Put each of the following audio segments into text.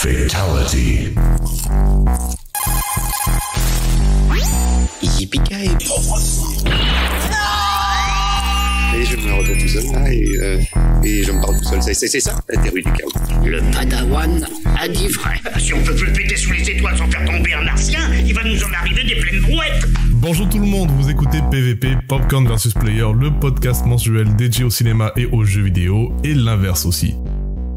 Fatality. Yippee-ki-yay. Et je me retrouve tout seul là et je me parle tout seul. C'est ça, la théorie du chaos. Le Padawan a dit vrai. Si on peut plus le péter sous les étoiles sans faire tomber un martien, il va nous en arriver des pleines brouettes. Bonjour tout le monde, vous écoutez PVP, Popcorn vs Player, le podcast mensuel dédié au cinéma et aux jeux vidéo, et l'inverse aussi.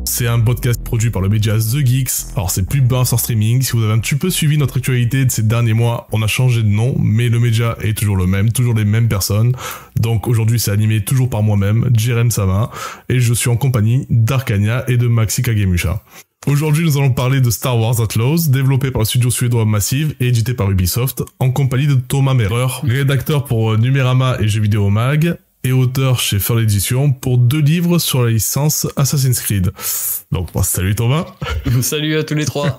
C'est un podcast produit par le média The Geeks. Alors c'est plus bas sur streaming. Si vous avez un petit peu suivi notre actualité de ces derniers mois, on a changé de nom, mais le média est toujours le même, toujours les mêmes personnes. Donc aujourd'hui c'est animé toujours par moi-même, Jerem Sama, et je suis en compagnie d'Arcania et de Maxi Kagemusha. Aujourd'hui nous allons parler de Star Wars Outlaws, développé par le studio suédois Massive et édité par Ubisoft, en compagnie de Thomas Merer, rédacteur pour Numérama et Jeux Vidéo Mag, et auteur chez Furl Edition pour 2 livres sur la licence Assassin's Creed. Donc, salut Thomas. Salut à tous les 3.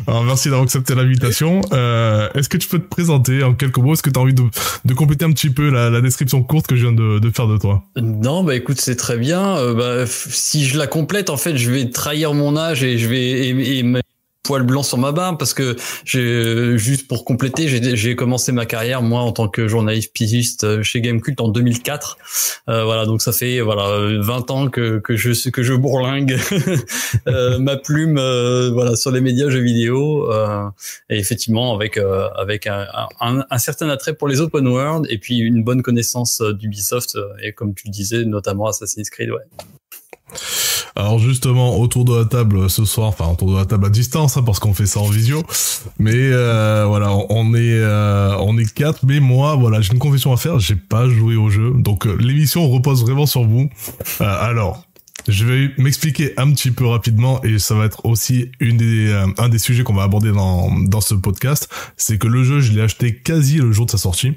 Alors, merci d'avoir accepté l'invitation. Est-ce que tu peux te présenter en quelques mots? Est-ce que tu as envie de compléter un petit peu la description courte que je viens de faire de toi? Non, bah écoute, c'est très bien. Si je la complète, en fait, je vais trahir mon âge et je vais poil blanc sur ma barbe parce que juste pour compléter, j'ai commencé ma carrière moi en tant que journaliste pigiste chez Gamecult en 2004. Voilà, donc ça fait 20 ans que je bourlingue ma plume sur les médias jeux vidéo et effectivement avec un certain attrait pour les open world et puis une bonne connaissance d'Ubisoft et comme tu le disais notamment Assassin's Creed, ouais. Alors justement, autour de la table ce soir, enfin autour de la table à distance, hein, parce qu'on fait ça en visio, mais voilà, on est 4, mais moi, voilà, j'ai une confession à faire, j'ai pas joué au jeu, donc l'émission repose vraiment sur vous. Alors, je vais m'expliquer un petit peu rapidement, et ça va être aussi un des sujets qu'on va aborder dans ce podcast, c'est que le jeu, je l'ai acheté quasi le jour de sa sortie.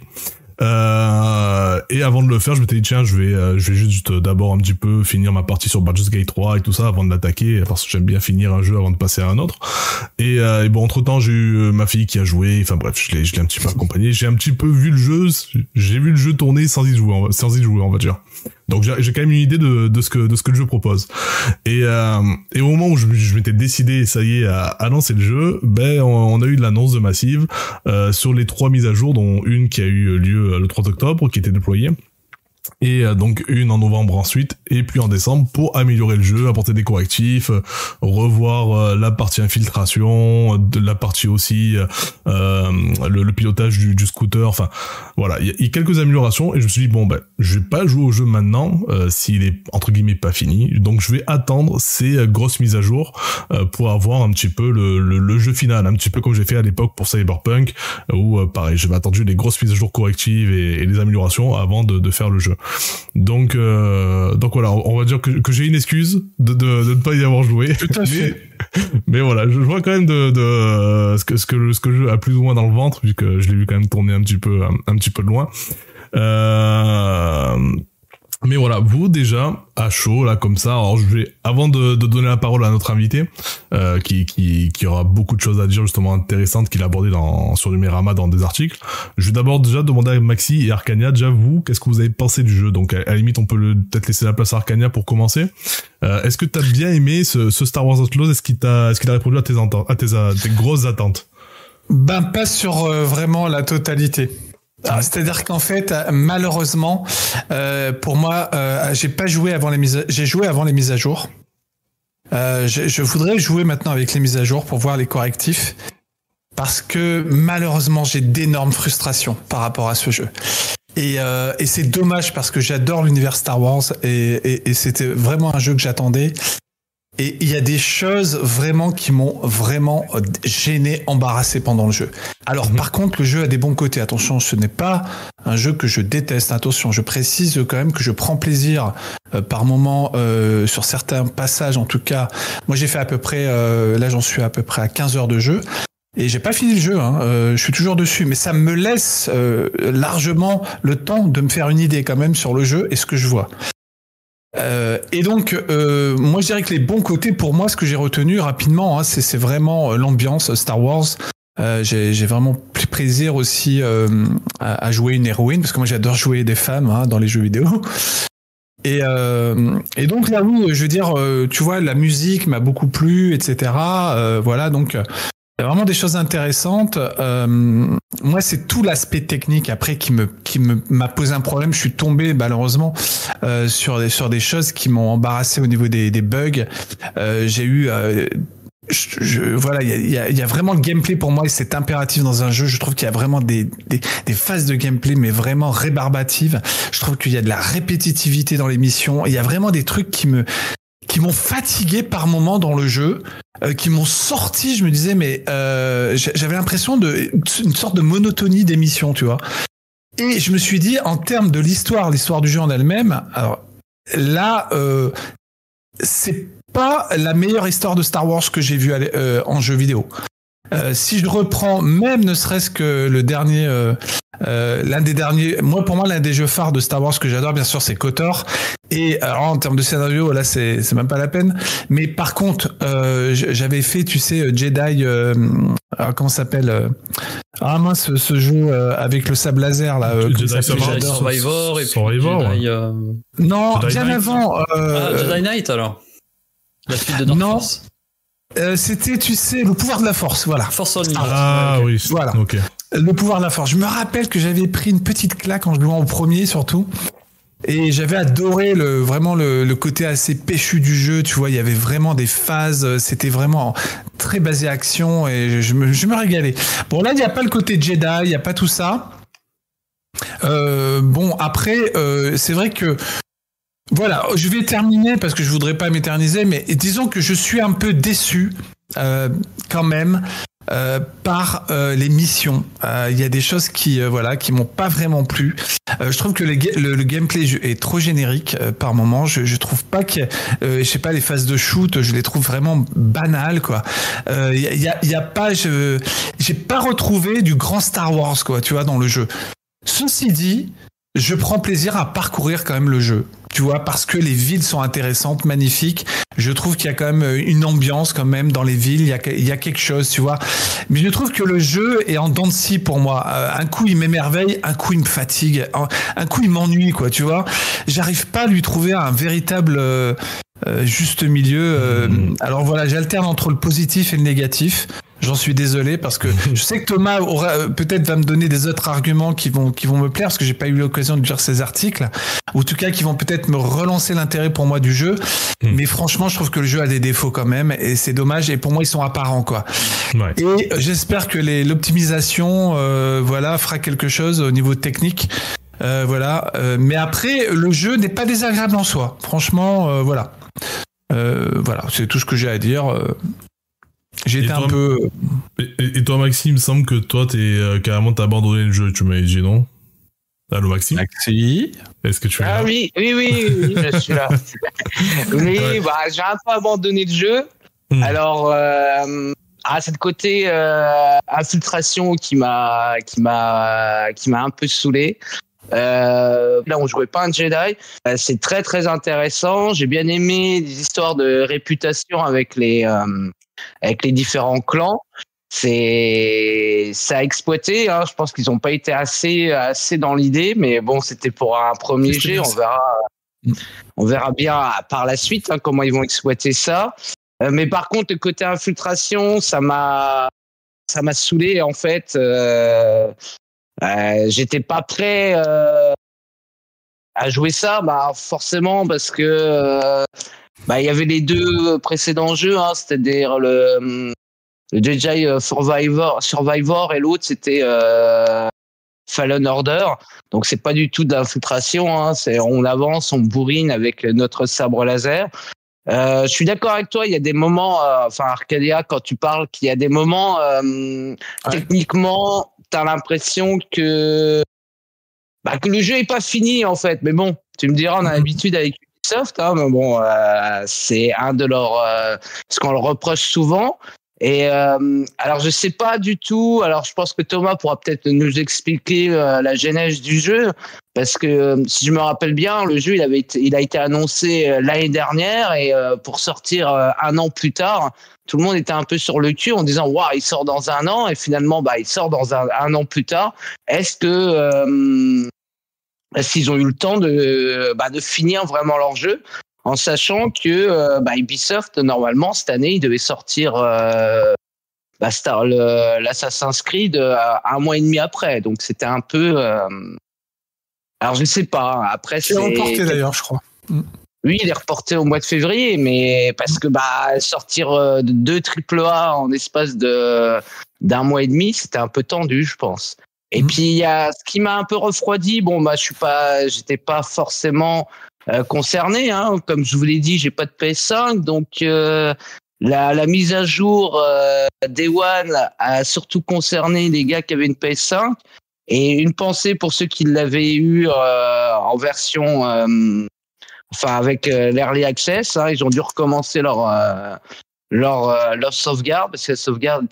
Et avant de le faire, je m'étais dit tiens, je vais juste d'abord un petit peu finir ma partie sur Baldur's Gate 3 et tout ça avant de l'attaquer, parce que j'aime bien finir un jeu avant de passer à un autre. Et bon, entre temps, j'ai eu ma fille qui a joué, enfin bref, je l'ai un petit peu accompagné, j'ai un petit peu vu le jeu, j'ai vu le jeu tourner sans y jouer, on va dire. Donc j'ai quand même une idée de ce que le jeu propose. Et au moment où je m'étais décidé, ça y est, à lancer le jeu, on a eu de l'annonce de Massive sur les 3 mises à jour, dont une qui a eu lieu le 3 octobre, qui était déployée. Et donc une en novembre ensuite, et puis en décembre pour améliorer le jeu, apporter des correctifs, revoir la partie infiltration, de la partie aussi le pilotage du scooter, enfin voilà, il y a quelques améliorations et je me suis dit je vais pas jouer au jeu maintenant s'il est entre guillemets pas fini, donc je vais attendre ces grosses mises à jour pour avoir un petit peu le jeu final, un petit peu comme j'ai fait à l'époque pour Cyberpunk où pareil, j'avais attendu les grosses mises à jour correctives et les améliorations avant de faire le jeu. Donc voilà, on va dire que j'ai une excuse de ne pas y avoir joué. Tout à fait. Mais voilà, je vois quand même de ce que le jeu a plus ou moins dans le ventre, vu que je l'ai vu quand même tourner un petit peu de loin. Mais voilà, vous déjà à chaud là comme ça. Alors je vais, avant de donner la parole à notre invité, qui aura beaucoup de choses à dire justement intéressantes qu'il a abordées sur Numérama dans des articles. Je vais d'abord déjà demander à Maxi et Arcania, déjà vous, qu'est-ce que vous avez pensé du jeu? Donc à la limite on peut peut-être laisser la place à Arcania pour commencer. Est-ce que t'as bien aimé ce Star Wars Outlaws? Est-ce qu'il a répondu à tes grosses attentes? Pas sur vraiment la totalité. C'est-à-dire qu'en fait, malheureusement, pour moi, j'ai joué avant les mises à jour. Je voudrais jouer maintenant avec les mises à jour pour voir les correctifs, parce que malheureusement, j'ai d'énormes frustrations par rapport à ce jeu. Et c'est dommage parce que j'adore l'univers Star Wars et c'était vraiment un jeu que j'attendais. Et il y a des choses vraiment qui m'ont vraiment gêné, embarrassé pendant le jeu. Alors par contre, le jeu a des bons côtés. Attention, ce n'est pas un jeu que je déteste. Attention, je précise quand même que je prends plaisir par moment sur certains passages. En tout cas, moi j'ai fait à peu près, là j'en suis à peu près à 15 heures de jeu. Et j'ai pas fini le jeu, je suis toujours dessus, mais ça me laisse largement le temps de me faire une idée quand même sur le jeu et ce que je vois. Et donc, moi je dirais que les bons côtés pour moi, ce que j'ai retenu rapidement, c'est vraiment l'ambiance Star Wars. J'ai vraiment pris plaisir aussi à jouer une héroïne, parce que moi j'adore jouer des femmes dans les jeux vidéo. Et donc là, oui, je veux dire, tu vois, la musique m'a beaucoup plu, etc. Voilà, donc il y a vraiment des choses intéressantes. Moi, c'est tout l'aspect technique après qui m'a posé un problème. Je suis tombé malheureusement sur des choses qui m'ont embarrassé au niveau des bugs. J'ai eu voilà, il y a vraiment le gameplay pour moi et c'est impératif dans un jeu. Je trouve qu'il y a vraiment des phases de gameplay mais vraiment rébarbatives. Je trouve qu'il y a de la répétitivité dans les missions. Il y a vraiment des trucs qui m'ont fatigué par moments dans le jeu, qui m'ont sorti. Je me disais mais j'avais l'impression une sorte de monotonie des missions, tu vois. Et je me suis dit en termes de l'histoire du jeu en elle-même, alors là c'est pas la meilleure histoire de Star Wars que j'ai vue en jeu vidéo. Si je reprends même ne serait-ce que le dernier, l'un des derniers, pour moi l'un des jeux phares de Star Wars que j'adore bien sûr c'est KOTOR. Et alors en termes de scénario là c'est même pas la peine. Mais par contre j'avais fait tu sais Jedi, comment ça s'appelle ce jeu avec le sable laser là. Jedi Survivor et puis Jedi, non Jedi bien Knight. Avant. Jedi Knight alors. La suite de Dark Force. C'était, tu sais, le pouvoir de la force, voilà. Force Unleashed. Ah okay. Oui, voilà. Ok. Le pouvoir de la force. Je me rappelle que j'avais pris une petite claque en jouant au premier, surtout. Et j'avais adoré vraiment le côté assez péchu du jeu, tu vois, il y avait vraiment des phases, c'était vraiment très basé action et je me régalais. Bon, là, il n'y a pas le côté Jedi, il n'y a pas tout ça. Bon, après, c'est vrai que voilà, je vais terminer parce que je voudrais pas m'éterniser, mais disons que je suis un peu déçu quand même par les missions. Il y a des choses qui m'ont pas vraiment plu. Je trouve que le gameplay est trop générique par moment. Je trouve pas que je sais pas, les phases de shoot, je les trouve vraiment banales quoi. Il y a pas, j'ai pas retrouvé du grand Star Wars quoi, tu vois, dans le jeu. Ceci dit, je prends plaisir à parcourir quand même le jeu, tu vois, parce que les villes sont intéressantes, magnifiques. Je trouve qu'il y a quand même une ambiance quand même dans les villes, il y a quelque chose, tu vois. Mais je trouve que le jeu est en dents de scie pour moi. Un coup il m'émerveille, un coup il me fatigue, un coup il m'ennuie, quoi, tu vois. J'arrive pas à lui trouver un véritable juste milieu. Alors voilà, j'alterne entre le positif et le négatif. J'en suis désolé parce que je sais que Thomas peut-être va me donner des autres arguments qui vont me plaire parce que j'ai pas eu l'occasion de lire ces articles, ou en tout cas qui vont peut-être me relancer l'intérêt pour moi du jeu. Mais franchement, je trouve que le jeu a des défauts quand même et c'est dommage. Et pour moi, ils sont apparents quoi. Ouais. Et j'espère que l'optimisation, fera quelque chose au niveau technique. Mais après, le jeu n'est pas désagréable en soi. Franchement, voilà, c'est tout ce que j'ai à dire. J'ai été un peu. Et toi, Maxime, il me semble que toi, carrément, t'as abandonné le jeu, tu m'as dit, non? Allô, Maxime? Maxime? Est-ce que tu es là? Ah oui, je suis là. Oui, ouais. J'ai un peu abandonné le jeu. Alors, c'est le côté infiltration qui m'a un peu saoulé. Là, on jouait pas un Jedi. C'est très très intéressant. J'ai bien aimé les histoires de réputation avec les différents clans. Ça a exploité. Hein. Je pense qu'ils n'ont pas été assez dans l'idée, mais bon, c'était pour un premier jet. On verra bien par la suite comment ils vont exploiter ça. Mais par contre, le côté infiltration, ça m'a saoulé en fait. J'étais pas prêt à jouer ça, forcément parce que il y avait les deux précédents jeux, c'est-à-dire le Jedi Survivor et l'autre c'était Fallen Order. Donc c'est pas du tout d'infiltration, c'est on avance, on bourrine avec notre sabre laser. Je suis d'accord avec toi, il y a des moments, Arcadia, quand tu parles qu'il y a des moments techniquement, t'as l'impression que le jeu est pas fini en fait. Mais bon, tu me diras, on a l'habitude avec Ubisoft, mais bon, c'est un de leurs, ce qu'on leur reproche souvent. Et alors je sais pas du tout. Alors je pense que Thomas pourra peut-être nous expliquer la genèse du jeu, parce que si je me rappelle bien, le jeu il a été annoncé l'année dernière et pour sortir un an plus tard, tout le monde était un peu sur le cul en disant waouh, il sort dans un an, et finalement il sort dans un an plus tard. Est-ce que s'ils ont eu le temps de finir vraiment leur jeu, en sachant que Ubisoft, normalement, cette année, il devait sortir l'Assassin's Creed 1 mois et demi après. Donc, c'était un peu... Alors, je sais pas. Après, c'est reporté d'ailleurs, je crois. Oui, il est reporté au mois de février, mais parce que sortir 2 AAA en espace d'un mois et demi, c'était un peu tendu, je pense. Et puis, il y a ce qui m'a un peu refroidi. Bon, j'étais pas forcément... concerné, hein. Comme je vous l'ai dit, j'ai pas de PS5, donc la mise à jour Day One a surtout concerné les gars qui avaient une PS5. Et une pensée pour ceux qui l'avaient eu en version, avec l'Early Access, hein, ils ont dû recommencer leur sauvegarde parce que la sauvegarde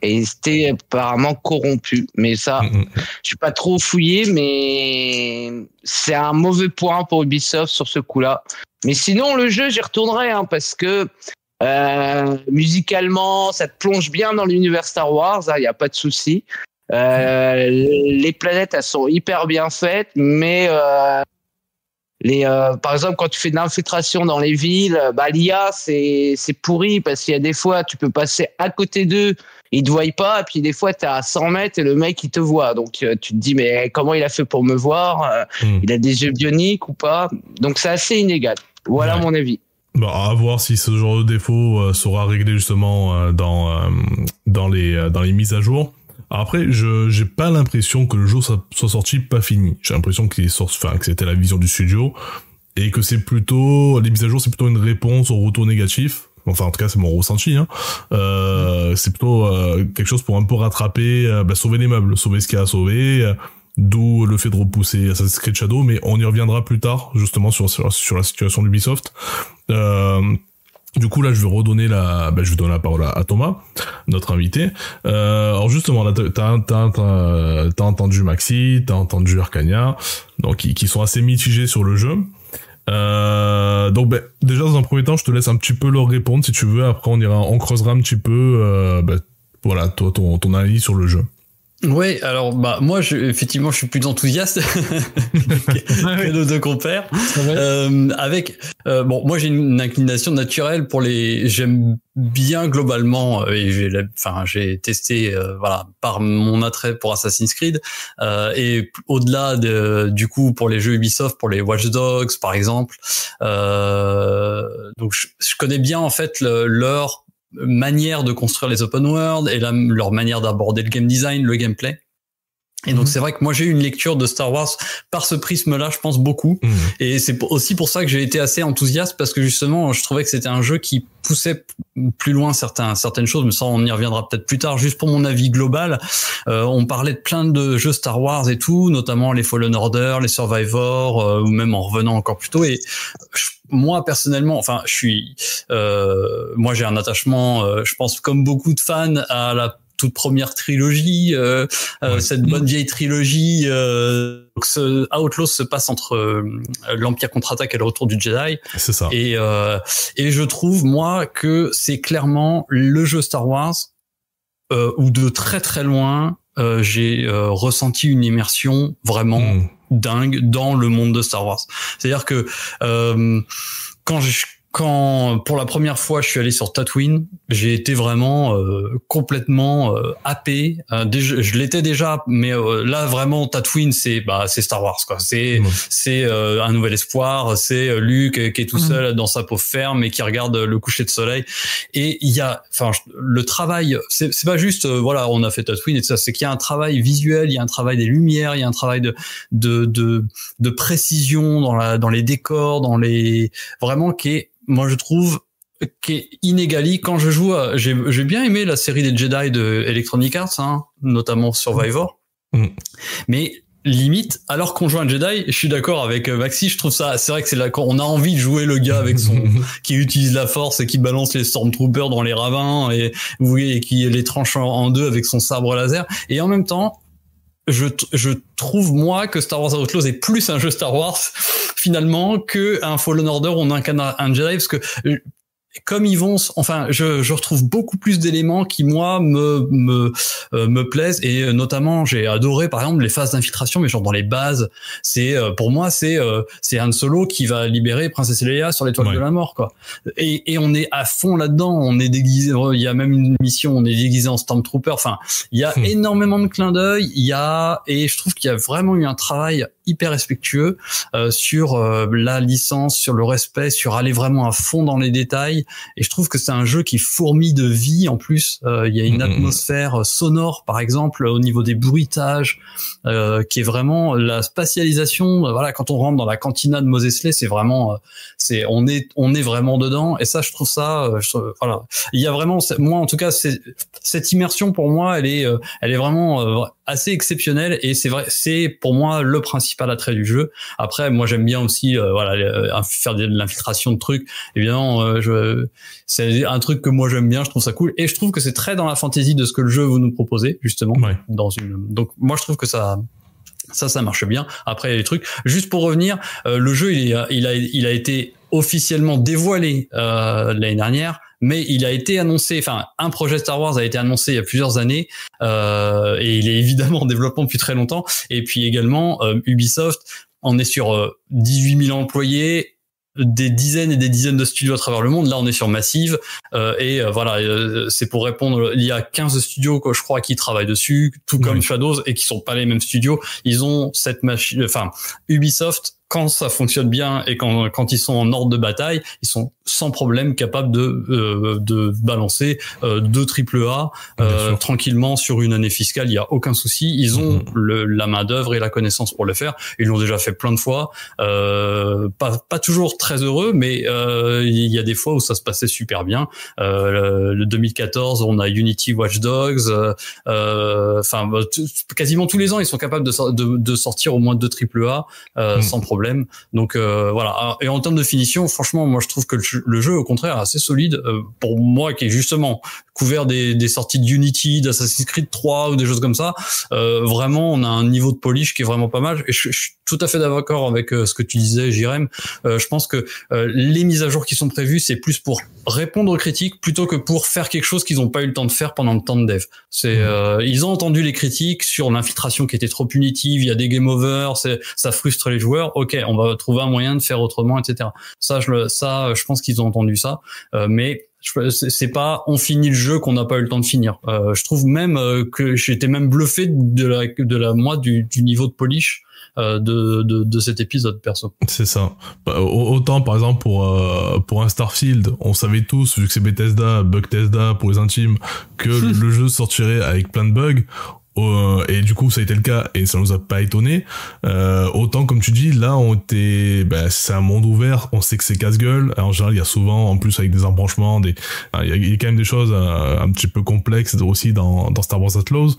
était apparemment corrompue. Mais ça, je suis pas trop fouillé, mais c'est un mauvais point pour Ubisoft sur ce coup-là. Mais sinon, le jeu, j'y retournerai, hein, parce que musicalement, ça te plonge bien dans l'univers Star Wars, il y a pas de souci. Les planètes, elles sont hyper bien faites, mais par exemple, quand tu fais de l'infiltration dans les villes, l'IA, c'est pourri parce qu'il y a des fois, tu peux passer à côté d'eux, ils te voient pas, et puis des fois, t'es à 100 mètres et le mec, il te voit. Donc, tu te dis, mais comment il a fait pour me voir? Il a des yeux bioniques ou pas? Donc, c'est assez inégal. Voilà mon avis. À voir si ce genre de défaut sera réglé justement dans les mises à jour. Après, j'ai pas l'impression que le jeu soit sorti pas fini. J'ai l'impression que c'était la vision du studio et que c'est plutôt les mises à jour, c'est plutôt une réponse au retour négatif. Enfin, en tout cas, c'est mon ressenti. Hein. C'est plutôt quelque chose pour un peu rattraper, sauver les meubles, sauver ce qu'il y a à sauver. D'où le fait de repousser Assassin's Creed Shadow, mais on y reviendra plus tard justement sur la situation d'Ubisoft. Du coup, là, je vais donner la parole à Thomas, notre invité. Alors justement, là, t'as entendu Maxi, t'as entendu Arcania, donc qui sont assez mitigés sur le jeu. Donc, déjà dans un premier temps, je te laisse un petit peu leur répondre si tu veux. Après, on creusera un petit peu, toi, ton avis sur le jeu. Ouais, alors moi effectivement je suis plus enthousiaste que nos deux compères. Moi j'ai une inclination naturelle pour j'aime bien globalement et j'ai testé par mon attrait pour Assassin's Creed et au-delà du coup pour les jeux Ubisoft, pour les Watch Dogs par exemple. Donc je connais bien en fait leur manière de construire les open world et leur manière d'aborder le game design, le gameplay. Et donc c'est vrai que moi j'ai eu une lecture de Star Wars par ce prisme-là, je pense beaucoup. Et c'est aussi pour ça que j'ai été assez enthousiaste parce que justement je trouvais que c'était un jeu qui poussait plus loin certaines choses, mais ça on y reviendra peut-être plus tard. Juste pour mon avis global, on parlait de plein de jeux Star Wars et tout, notamment les Fallen Order, les Survivor, ou même en revenant encore plus tôt. Et moi personnellement, moi j'ai un attachement, je pense comme beaucoup de fans à la toute première trilogie, cette bonne vieille trilogie. Outlaws se passe entre l'Empire contre-attaque et le Retour du Jedi. C'est ça. Et je trouve moi que c'est clairement le jeu Star Wars où de très très loin j'ai ressenti une immersion vraiment dingue dans le monde de Star Wars. C'est-à-dire que quand pour la première fois je suis allé sur Tatooine, j'ai été vraiment complètement happé. Je l'étais déjà, mais là vraiment Tatooine c'est Star Wars quoi. C'est un nouvel espoir. C'est Luke qui est tout seul dans sa pauvre ferme et qui regarde le coucher de soleil. Et il y a, le travail. C'est pas juste on a fait Tatooine et tout ça. C'est qu'il y a un travail visuel, il y a un travail des lumières, il y a un travail de précision dans les décors, vraiment qui est, moi je trouve, qui est inégalé. Quand je joue j'ai bien aimé la série des Jedi de Electronic Arts, hein, notamment Survivor. Mais limite, alors qu'on joue un Jedi, je suis d'accord avec Maxi, je trouve ça, c'est vrai que c'est là quand on a envie de jouer le gars avec qui utilise la force et qui balance les Stormtroopers dans les ravins et qui les tranche en deux avec son sabre laser. Et en même temps, je trouve moi que Star Wars Outlaws est plus un jeu Star Wars finalement que un Fallen Order où on incarne un Jedi, parce que comme ils vont, enfin, je retrouve beaucoup plus d'éléments qui moi me plaisent, et notamment j'ai adoré par exemple les phases d'infiltration, mais genre dans les bases, c'est pour moi c'est Han Solo qui va libérer Princesse Leia sur l'étoile de la mort, quoi. Et on est à fond là-dedans, on est déguisé, il y a même une mission, on est déguisé en Stormtrooper. Enfin, il y a énormément de clins d'œil, et je trouve qu'il y a vraiment eu un travail hyper respectueux sur la licence, sur le respect, sur aller vraiment à fond dans les détails. Et je trouve que c'est un jeu qui fourmille de vie. En plus, il y a une atmosphère sonore, par exemple, au niveau des bruitages, qui est vraiment la spatialisation. Voilà, quand on rentre dans la cantina de Mos Eisley, c'est vraiment, on est vraiment dedans. Et ça, je trouve ça, voilà. Il y a vraiment, moi en tout cas, cette immersion pour moi, elle est vraiment assez exceptionnelle. Et c'est vrai, c'est pour moi le principal attrait du jeu. Après, moi j'aime bien aussi, faire de l'infiltration de trucs. Évidemment, c'est un truc que moi j'aime bien, je trouve ça cool, et je trouve que c'est très dans la fantaisie de ce que le jeu veut nous proposer, justement. Donc moi je trouve que ça marche bien. Après, il y a des trucs, juste pour revenir, le jeu il a été officiellement dévoilé l'année dernière, mais il a été annoncé, enfin un projet Star Wars a été annoncé il y a plusieurs années, et il est évidemment en développement depuis très longtemps. Et puis également Ubisoft, on est sur 18 000 employés, des dizaines et des dizaines de studios à travers le monde. Là, on est sur Massive, c'est pour répondre. Il y a 15 studios, je crois, qui travaillent dessus, tout comme Shadows, et qui sont pas les mêmes studios. Ils ont cette machine, enfin, Ubisoft, quand ça fonctionne bien et quand ils sont en ordre de bataille, ils sont sans problème capables de balancer deux AAA tranquillement sur une année fiscale. Il y a aucun souci. Ils ont la main d'œuvre et la connaissance pour le faire. Ils l'ont déjà fait plein de fois. Pas toujours très heureux, mais il y a des fois où ça se passait super bien. Le 2014, on a Unity Watch Dogs. Quasiment tous les ans, ils sont capables de sortir au moins 2 AAA sans problème. Donc voilà. Et en termes de finition, franchement, moi je trouve que le jeu, au contraire, est assez solide. Pour moi, qui est justement couvert des sorties de Unity, d'Assassin's Creed 3 ou des choses comme ça, vraiment, on a un niveau de polish qui est vraiment pas mal. Et je suis tout à fait d'accord avec ce que tu disais, Jérém. Je pense que les mises à jour qui sont prévues, c'est plus pour répondre aux critiques plutôt que pour faire quelque chose qu'ils n'ont pas eu le temps de faire pendant le temps de dev. Ils ont entendu les critiques sur l'infiltration qui était trop punitive, il y a des game over, ça frustre les joueurs. Ok, on va trouver un moyen de faire autrement, etc. Ça, je pense qu'ils ont entendu ça, mais c'est pas on finit le jeu qu'on n'a pas eu le temps de finir. Je trouve même que j'étais même bluffé du niveau de polish de cet épisode, perso. C'est ça. Autant par exemple pour un Starfield, on savait tous, vu que c'est Bethesda, Bugtesda pour les intimes, que le jeu sortirait avec plein de bugs. Et du coup ça a été le cas et ça nous a pas étonné. Autant comme tu dis, là c'est un monde ouvert, on sait que c'est casse-gueule. En général il y a souvent, en plus avec des embranchements, il y a quand même des choses un petit peu complexes aussi dans Star Wars Outlaws.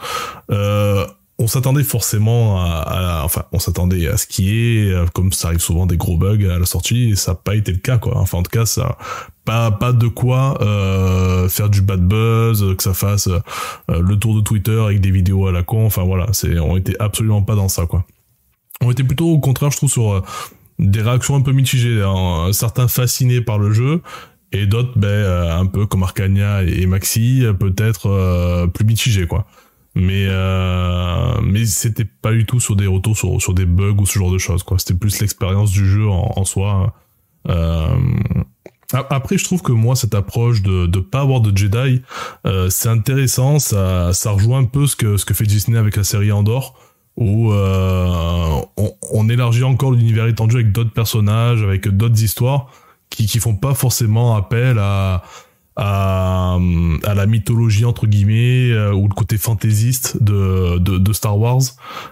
On s'attendait forcément on s'attendait à ce qui est, comme ça arrive souvent, des gros bugs à la sortie, et ça n'a pas été le cas, quoi. Enfin, en tout cas, ça, pas de quoi, faire du bad buzz, que ça fasse, le tour de Twitter avec des vidéos à la con. Enfin, voilà, on était absolument pas dans ça, quoi. On était plutôt, au contraire, je trouve, sur des réactions un peu mitigées, hein. Certains fascinés par le jeu, et d'autres, un peu comme Arcania et Maxi, peut-être, plus mitigés, quoi. Mais c'était pas du tout sur des retours sur des bugs ou ce genre de choses, quoi. C'était plus l'expérience du jeu en soi. Après, je trouve que moi, cette approche de pas avoir de Jedi, c'est intéressant. Ça rejoint un peu ce que fait Disney avec la série Andor, où on élargit encore l'univers étendu avec d'autres personnages, avec d'autres histoires qui font pas forcément appel à la mythologie entre guillemets, ou le côté fantaisiste de Star Wars,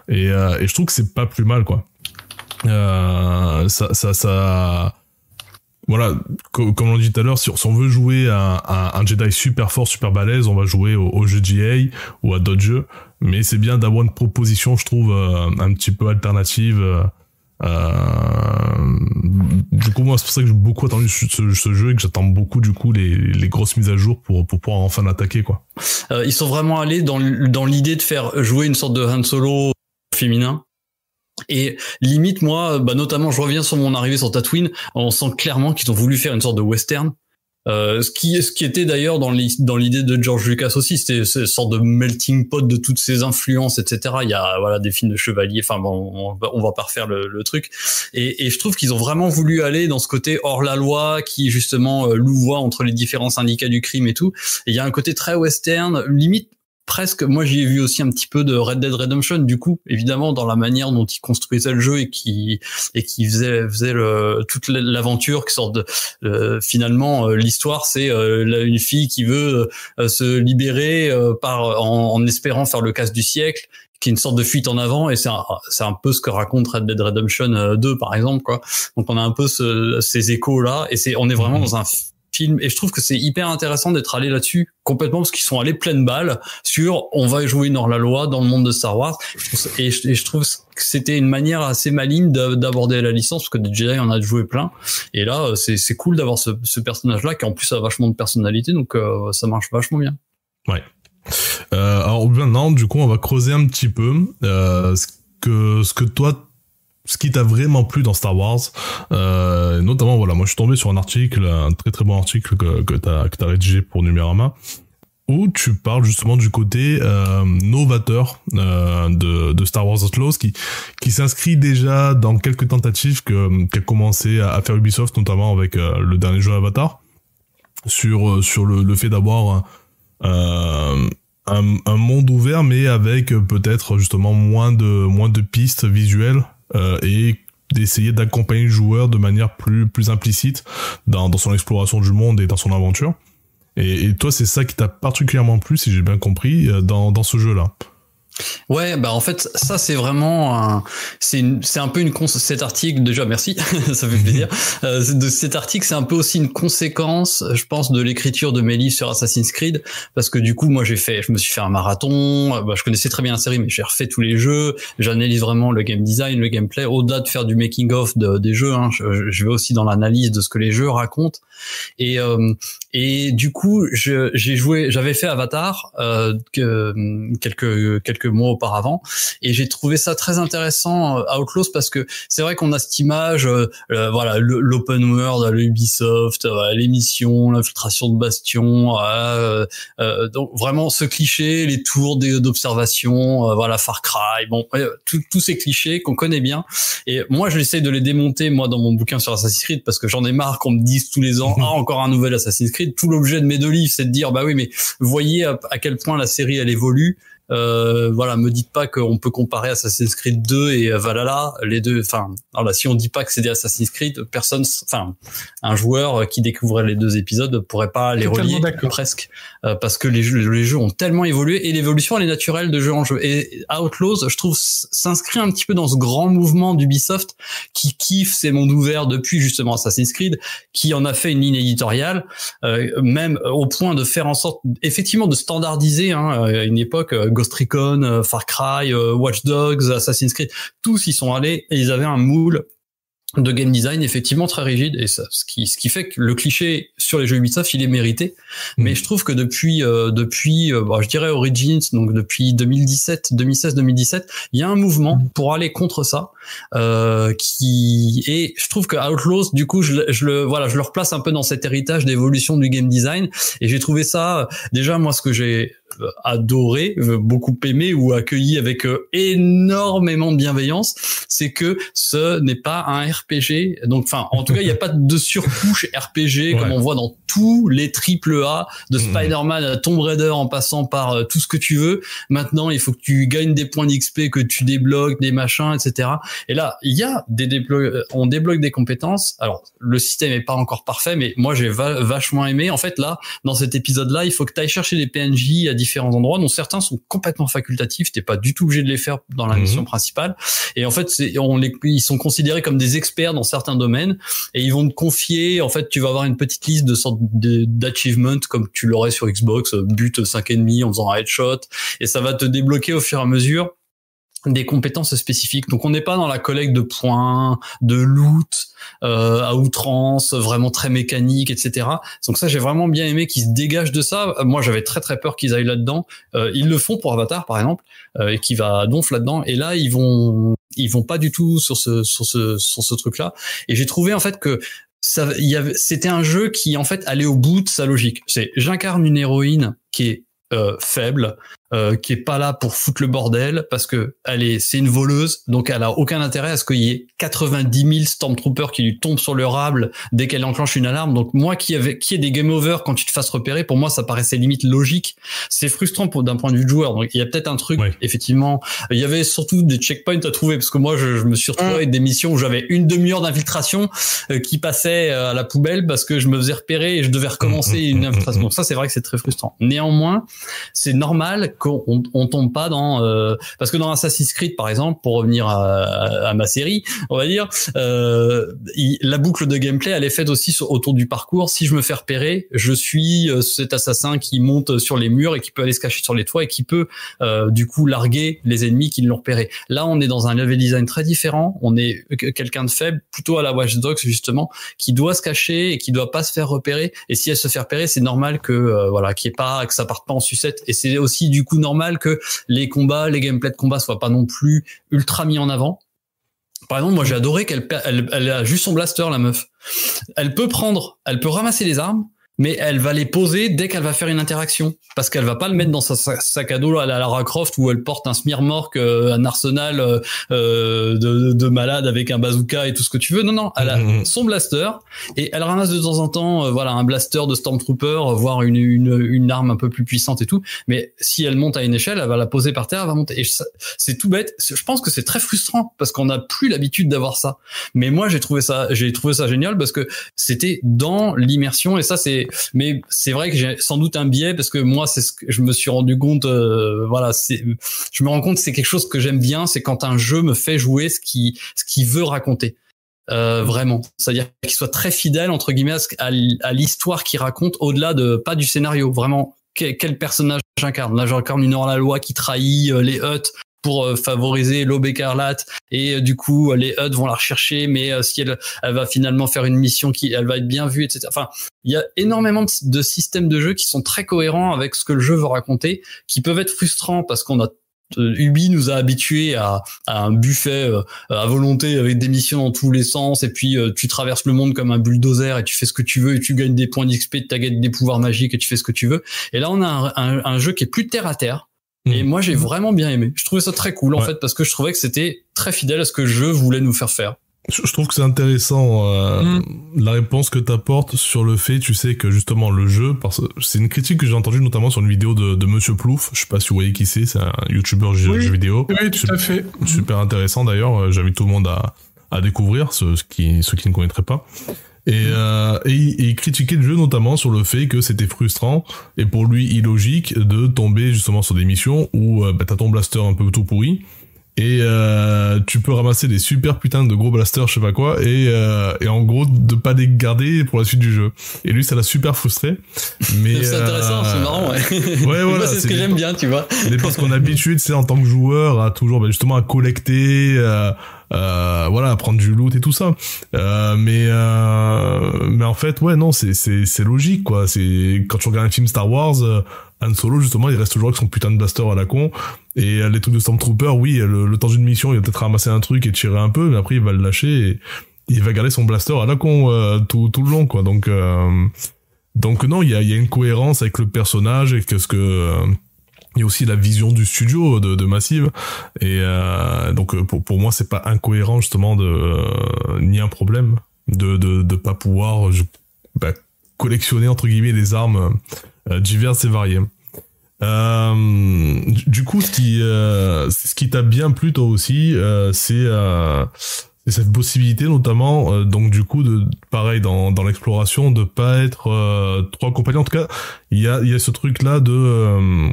et je trouve que c'est pas plus mal, quoi. Ça voilà, comme on l'a dit tout à l'heure, si on veut jouer un Jedi super fort, super balèze, on va jouer au jeu GA ou à d'autres jeux, mais c'est bien d'avoir une proposition, je trouve, un petit peu alternative. Du coup, moi, c'est pour ça que j'ai beaucoup attendu ce jeu, et que j'attends beaucoup, du coup, les grosses mises à jour pour pouvoir enfin l'attaquer, quoi. Ils sont vraiment allés dans l'idée de faire jouer une sorte de Han Solo féminin. Et limite, moi, notamment, je reviens sur mon arrivée sur Tatooine, on sent clairement qu'ils ont voulu faire une sorte de western. Ce qui était d'ailleurs dans l'idée de George Lucas aussi, c'était cette sorte de melting pot de toutes ces influences, etc. Il y a voilà des films de chevaliers, enfin bon, on va pas refaire le truc. Et je trouve qu'ils ont vraiment voulu aller dans ce côté hors la loi, qui justement louvoie entre les différents syndicats du crime et tout. Et il y a un côté très western, limite presque, moi j'y ai vu aussi un petit peu de Red Dead Redemption, du coup, évidemment, dans la manière dont il construisait le jeu et qui faisait toute l'aventure, qui sort de finalement l'histoire, c'est une fille qui veut se libérer en espérant faire le casse du siècle, qui est une sorte de fuite en avant, et c'est un peu ce que raconte Red Dead Redemption 2 par exemple, quoi. Donc on a un peu ces échos là, et on est vraiment dans un film, et je trouve que c'est hyper intéressant d'être allé là-dessus complètement, parce qu'ils sont allés pleine balle sur on va jouer une hors-la-loi dans le monde de Star Wars, et je trouve que c'était une manière assez maligne d'aborder la licence, parce que des Jedi on a joué plein, et là c'est cool d'avoir ce personnage-là qui en plus a vachement de personnalité, donc ça marche vachement bien. Ouais. Alors maintenant, du coup, on va creuser un petit peu ce qui t'a vraiment plu dans Star Wars. Notamment, voilà, moi je suis tombé sur un très très bon article que t'as rédigé pour Numérama, où tu parles justement du côté novateur de Star Wars Outlaws, qui s'inscrit déjà dans quelques tentatives qu'a commencé à faire Ubisoft, notamment avec le dernier jeu Avatar, sur le fait d'avoir un monde ouvert, mais avec peut-être justement moins de pistes visuelles, et d'essayer d'accompagner le joueur de manière plus implicite dans son exploration du monde et dans son aventure. Et toi, c'est ça qui t'a particulièrement plu, si j'ai bien compris, dans ce jeu-là. Ouais, bah en fait ça c'est vraiment c'est un peu cet article, déjà merci ça fait plaisir, de cet article c'est un peu aussi une conséquence, je pense, de l'écriture de mes livres sur Assassin's Creed, parce que du coup moi je me suis fait un marathon, je connaissais très bien la série mais j'ai refait tous les jeux, j'analyse vraiment le game design, le gameplay, au-delà de faire du making of des jeux, hein, je vais aussi dans l'analyse de ce que les jeux racontent, et du coup j'avais fait Avatar quelques mois auparavant, et j'ai trouvé ça très intéressant Outlaws, parce que c'est vrai qu'on a cette image voilà, l'open world, le Ubisoft, les missions, l'infiltration de bastions, donc vraiment ce cliché, les tours d'observation, voilà, Far Cry, bon, tous ces clichés qu'on connaît bien, et moi j'essaie de les démonter moi dans mon bouquin sur Assassin's Creed, parce que j'en ai marre qu'on me dise tous les ans encore un nouvel Assassin's Creed. Tout l'objet de mes 2 livres c'est de dire bah oui, mais voyez à quel point la série elle évolue. Voilà, me dites pas qu'on peut comparer Assassin's Creed 2 et Valhalla, les deux, enfin, voilà, si on dit pas que c'est des Assassin's Creed, un joueur qui découvrait les 2 épisodes pourrait pas les relier, presque, parce que les jeux ont tellement évolué, et l'évolution elle est naturelle de jeu en jeu, et Outlaws, je trouve, s'inscrit un petit peu dans ce grand mouvement d'Ubisoft qui kiffe ces mondes ouverts depuis justement Assassin's Creed, qui en a fait une ligne éditoriale, même au point de faire en sorte effectivement de standardiser, à une époque, Ghost Recon, Far Cry, Watch Dogs, Assassin's Creed, tous y sont allés, et ils avaient un moule de game design effectivement très rigide, et ça, ce qui fait que le cliché sur les jeux Ubisoft il est mérité, mais je trouve que depuis je dirais Origins, donc depuis 2016-2017, il y a un mouvement pour aller contre ça, et je trouve que Outlaws, du coup je le replace un peu dans cet héritage d'évolution du game design, et j'ai trouvé ça, déjà moi ce que j'ai adoré, beaucoup aimé ou accueilli avec énormément de bienveillance, c'est que ce n'est pas un RPG, donc enfin en tout cas il n'y a pas de surcouche RPG comme on voit dans tous les AAA, de Spider-Man à Tomb Raider en passant par tout ce que tu veux. Maintenant il faut que tu gagnes des points d'XP, que tu débloques des machins, etc. Et là il y a on débloque des compétences. Alors le système est pas encore parfait, mais moi j'ai vachement aimé. En fait là dans cet épisode là il faut que tu ailles chercher des PNJ à différents endroits, dont certains sont complètement facultatifs, t'es pas du tout obligé de les faire dans la mission principale, et en fait ils sont considérés comme des experts dans certains domaines, et ils vont te confier, en fait tu vas avoir une petite liste de sortes d'achievements comme tu l'aurais sur Xbox, but 5 ennemis en faisant un headshot, et ça va te débloquer au fur et à mesure des compétences spécifiques. Donc on n'est pas dans la collecte de points, de loot à outrance, vraiment très mécanique, etc. Donc ça j'ai vraiment bien aimé qu'ils se dégagent de ça. Moi j'avais très très peur qu'ils aillent là-dedans. Ils le font pour Avatar par exemple, et qui va donf là-dedans. Et là ils vont pas du tout sur ce truc-là. Et j'ai trouvé en fait que c'était un jeu qui en fait allait au bout de sa logique. J'incarne une héroïne qui est faible, qui est pas là pour foutre le bordel parce que c'est une voleuse, donc elle a aucun intérêt à ce qu'il y ait 90 000 Stormtroopers qui lui tombent sur le rable dès qu'elle enclenche une alarme. Donc moi qui est des game over quand tu te fasses repérer, pour moi ça paraissait limite logique. C'est frustrant d'un point de vue de joueur. Donc il y a peut-être un truc, effectivement. Il y avait surtout des checkpoints à trouver parce que moi je me suis retrouvé avec des missions où j'avais une demi-heure d'infiltration qui passait à la poubelle parce que je me faisais repérer et je devais recommencer une infiltration. Donc ça c'est vrai que c'est très frustrant. Néanmoins, c'est normal qu'on tombe pas dans parce que dans Assassin's Creed par exemple, pour revenir à ma série, on va dire, la boucle de gameplay elle est faite aussi autour du parcours. Si je me fais repérer, je suis cet assassin qui monte sur les murs et qui peut aller se cacher sur les toits et qui peut du coup larguer les ennemis qui l'ont repéré. Là on est dans un level design très différent, on est quelqu'un de faible, plutôt à la Watch Dogs justement, qui doit se cacher et qui doit pas se faire repérer, et si elle se fait repérer c'est normal que que ça parte pas en sucette, et c'est aussi du coup normal que les gameplays de combat soient pas non plus ultra mis en avant. Par exemple, moi j'ai adoré qu'elle a juste son blaster, la meuf. Elle peut ramasser les armes, mais elle va les poser dès qu'elle va faire une interaction, parce qu'elle va pas le mettre dans sa sac à dos à la Lara Croft où elle porte un smirmork, un arsenal de malade avec un bazooka et tout ce que tu veux. Non, elle a son blaster et elle ramasse de temps en temps un blaster de Stormtrooper, voire une arme un peu plus puissante et tout. Mais si elle monte à une échelle, elle va la poser par terre, elle va monter. Et c'est tout bête. Je pense que c'est très frustrant parce qu'on n'a plus l'habitude d'avoir ça. Mais moi j'ai trouvé ça génial parce que c'était dans l'immersion, et ça mais c'est vrai que j'ai sans doute un biais parce que moi c'est ce que je me suis rendu compte, je me rends compte que c'est quelque chose que j'aime bien, c'est quand un jeu me fait jouer ce qu'il veut raconter. Vraiment, c'est-à-dire qu'il soit très fidèle entre guillemets à l'histoire qu'il raconte, au-delà de pas du scénario. Vraiment, quel personnage j'incarne. Là j'incarne une hors-la-loi qui trahit les Hutt pour favoriser l'Aube écarlate, et du coup les Hutt vont la rechercher, mais si elle va finalement faire une mission elle va être bien vue, etc. Enfin, il y a énormément de systèmes de jeu qui sont très cohérents avec ce que le jeu veut raconter, qui peuvent être frustrants parce qu'on a Ubi nous a habitués à un buffet à volonté avec des missions dans tous les sens, et puis tu traverses le monde comme un bulldozer et tu fais ce que tu veux et tu gagnes des points d'XP, tu gagnes des pouvoirs magiques et tu fais ce que tu veux. Et là on a un jeu qui est plus terre à terre. Et moi j'ai vraiment bien aimé. Je trouvais ça très cool en fait, parce que je trouvais que c'était très fidèle à ce que le jeu voulait nous faire faire. Je trouve que c'est intéressant la réponse que t'apportes sur le fait, tu sais, que justement le jeu, parce que c'est une critique que j'ai entendue notamment sur une vidéo de Monsieur Plouf. Je sais pas si vous voyez qui c'est un YouTuber jeux vidéo. Oui, tout à fait. Super intéressant d'ailleurs. J'invite tout le monde à découvrir ceux qui ne connaîtraient pas. Et il critiquait le jeu notamment sur le fait que c'était frustrant et pour lui illogique de tomber justement sur des missions où t'as ton blaster un peu tout pourri et tu peux ramasser des super putains de gros blasters, je sais pas quoi, et en gros de pas les garder pour la suite du jeu. Et lui ça l'a super frustré. Mais c'est intéressant, c'est marrant, ouais. Ouais, voilà, moi, c'est ce que j'aime bien, tu vois. Mais parce qu'on est habitué, tu sais, en tant que joueur, à toujours justement à collecter, à prendre du loot et tout ça. Mais en fait, ouais, non, c'est logique, quoi. C'est quand tu regardes un film Star Wars, Han Solo, justement, il reste toujours avec son putain de blaster à la con. Et les trucs de Stormtrooper, oui, le temps d'une mission, il va peut-être ramasser un truc et tirer un peu, mais après il va le lâcher et il va garder son blaster à la con tout le long, quoi. Donc non, il y a une cohérence avec le personnage et que ce que il y a aussi la vision du studio de Massive, et donc pour moi c'est pas incohérent justement ni un problème de pas pouvoir collectionner entre guillemets des armes diverses et variées. Du coup ce qui t'a bien plu toi aussi, c'est cette possibilité notamment donc du coup de pareil dans l'exploration de pas être trop accompagné. En tout cas il y a ce truc là de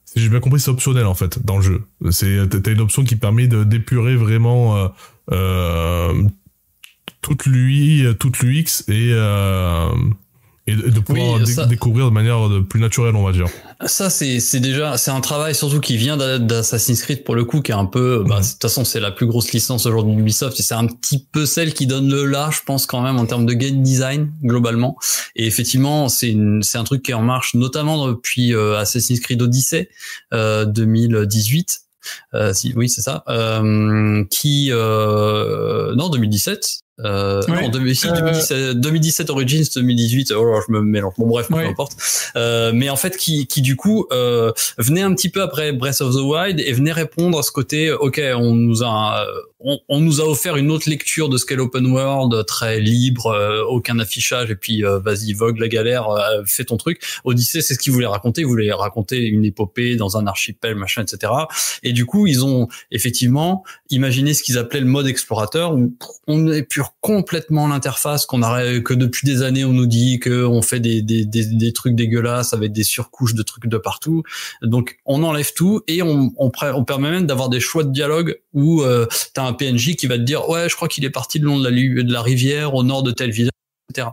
si j'ai bien compris, c'est optionnel en fait dans le jeu. T'as une option qui permet d'épurer vraiment toute l'UX et de pouvoir découvrir de manière plus naturelle, on va dire. Ça c'est un travail surtout qui vient d'Assassin's Creed pour le coup, qui est un peu de toute façon c'est la plus grosse licence aujourd'hui d'Ubisoft et c'est un petit peu celle qui donne le là, je pense quand même en termes de game design globalement. Et effectivement c'est un truc qui est en marche notamment depuis Assassin's Creed Odyssey 2018. Oui c'est ça. 2017. Non, 2017 Origins, 2018, oh, je me mélange. Bon, bref, peu importe. Mais en fait, qui du coup, venait un petit peu après Breath of the Wild et venait répondre à ce côté, ok, on nous a offert une autre lecture de ce qu'est l'open world, très libre, aucun affichage, et puis vas-y, vogue la galère, fais ton truc. Odyssey, c'est ce qu'ils voulaient raconter. Ils voulaient raconter une épopée dans un archipel, machin, etc. Et du coup, ils ont effectivement imaginé ce qu'ils appelaient le mode explorateur, où on épure complètement l'interface que depuis des années on nous dit que on fait des trucs dégueulasses avec des surcouches de trucs de partout. Donc on enlève tout et on permet même d'avoir des choix de dialogue où t'as un PNJ qui va te dire ouais, je crois qu'il est parti le long de la rivière au nord de telle ville, etc.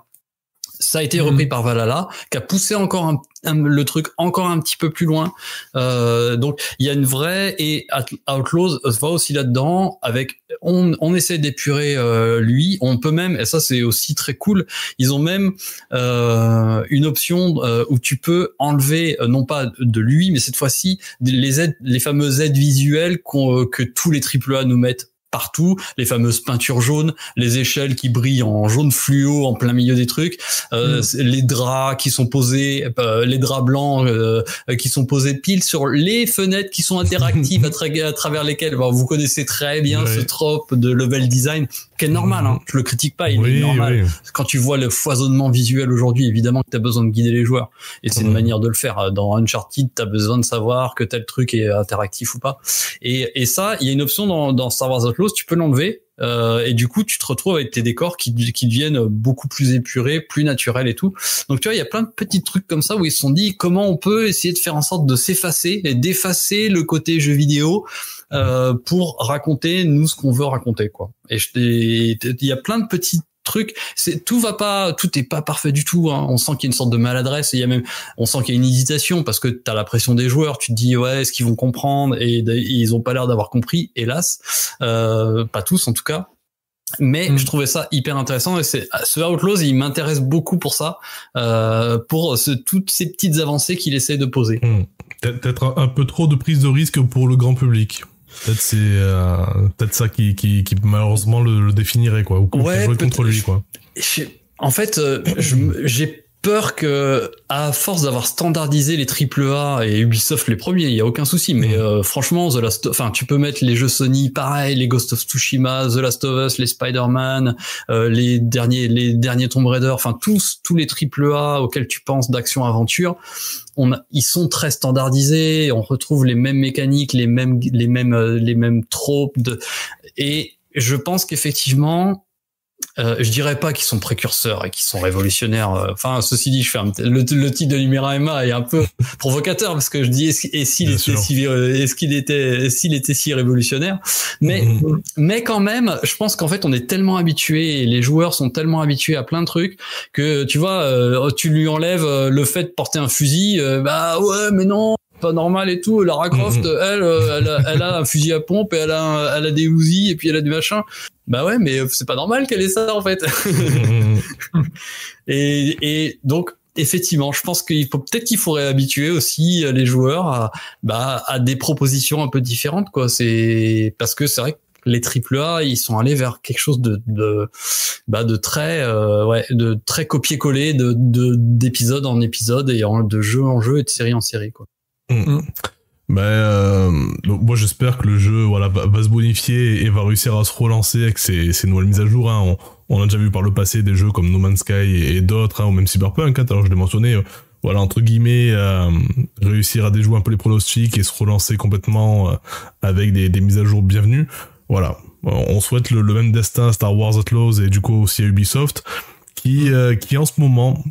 Ça a été repris par Valhalla, qui a poussé encore le truc encore un petit peu plus loin. Donc il y a une vraie, et Outlaws va aussi là-dedans avec on essaie d'épurer lui. On peut même, et ça c'est aussi très cool, ils ont même une option où tu peux enlever non pas de lui, mais cette fois-ci les fameuses aides visuelles que tous les AAA nous mettent partout, les fameuses peintures jaunes, les échelles qui brillent en jaune fluo en plein milieu des trucs, les draps qui sont posés, les draps blancs qui sont posés pile sur les fenêtres qui sont interactives à travers lesquelles, vous connaissez très bien ce trope de level design qui est normal, hein, je le critique pas, il est normal. Oui. Quand tu vois le foisonnement visuel aujourd'hui, évidemment que tu as besoin de guider les joueurs, et c'est une manière de le faire. Dans Uncharted, tu as besoin de savoir que tel truc est interactif ou pas, et ça, il y a une option dans Star Wars Outlaws, tu peux l'enlever, et du coup tu te retrouves avec tes décors qui deviennent beaucoup plus épurés, plus naturels et tout. Donc tu vois, il y a plein de petits trucs comme ça où ils se sont dit comment on peut essayer de faire en sorte de s'effacer et d'effacer le côté jeu vidéo pour raconter nous ce qu'on veut raconter, quoi. Et il y a plein de petits trucs, tout est pas parfait du tout, hein. On sent qu'il y a une sorte de maladresse, et on sent qu'il y a une hésitation parce que t'as la pression des joueurs, tu te dis ouais, est-ce qu'ils vont comprendre, et ils ont pas l'air d'avoir compris, hélas, pas tous en tout cas. Mais je trouvais ça hyper intéressant, et ce Outlaws, il m'intéresse beaucoup pour ça, pour toutes ces petites avancées qu'il essaie de poser. Peut-être un peu trop de prise de risque pour le grand public. Peut-être c'est peut-être ça qui malheureusement le définirait, quoi, ou jouer contre lui, quoi. En fait, j'ai peur que, à force d'avoir standardisé les AAA et Ubisoft les premiers, il y a aucun souci, mais franchement, tu peux mettre les jeux Sony, pareil, les Ghost of Tsushima, The Last of Us, les Spider-Man, les derniers Tomb Raider, enfin tous les AAA auxquels tu penses d'action-aventure, ils sont très standardisés, on retrouve les mêmes mécaniques, les mêmes tropes et je pense qu'effectivement, je dirais pas qu'ils sont précurseurs et qu'ils sont révolutionnaires. Enfin, ceci dit, le titre de Numéra-Emma est un peu provocateur parce que je dis s'il était si révolutionnaire. Mais quand même, je pense qu'en fait, on est tellement habitués et les joueurs sont tellement habitués à plein de trucs que tu vois, tu lui enlèves le fait de porter un fusil, bah ouais, mais non, pas normal et tout. Lara Croft, elle a un fusil à pompe et elle a des Uzi et puis elle a du machin. Bah ouais, mais c'est pas normal qu'elle ait ça en fait. et donc effectivement, je pense qu'il faudrait habituer aussi les joueurs à des propositions un peu différentes, quoi. C'est parce que c'est vrai que les AAA, ils sont allés vers quelque chose de très copier-coller d'épisode en épisode et de jeu en jeu et de série en série, quoi. Donc moi j'espère que le jeu va se bonifier et va réussir à se relancer avec ces nouvelles mises à jour, hein. On a déjà vu par le passé des jeux comme No Man's Sky et d'autres, hein, ou même Cyberpunk, hein, alors je l'ai mentionné, entre guillemets, réussir à déjouer un peu les pronostics et se relancer complètement avec des mises à jour bienvenues. Voilà, on souhaite le même destin à Star Wars Outlaws et du coup aussi à Ubisoft qui en ce moment,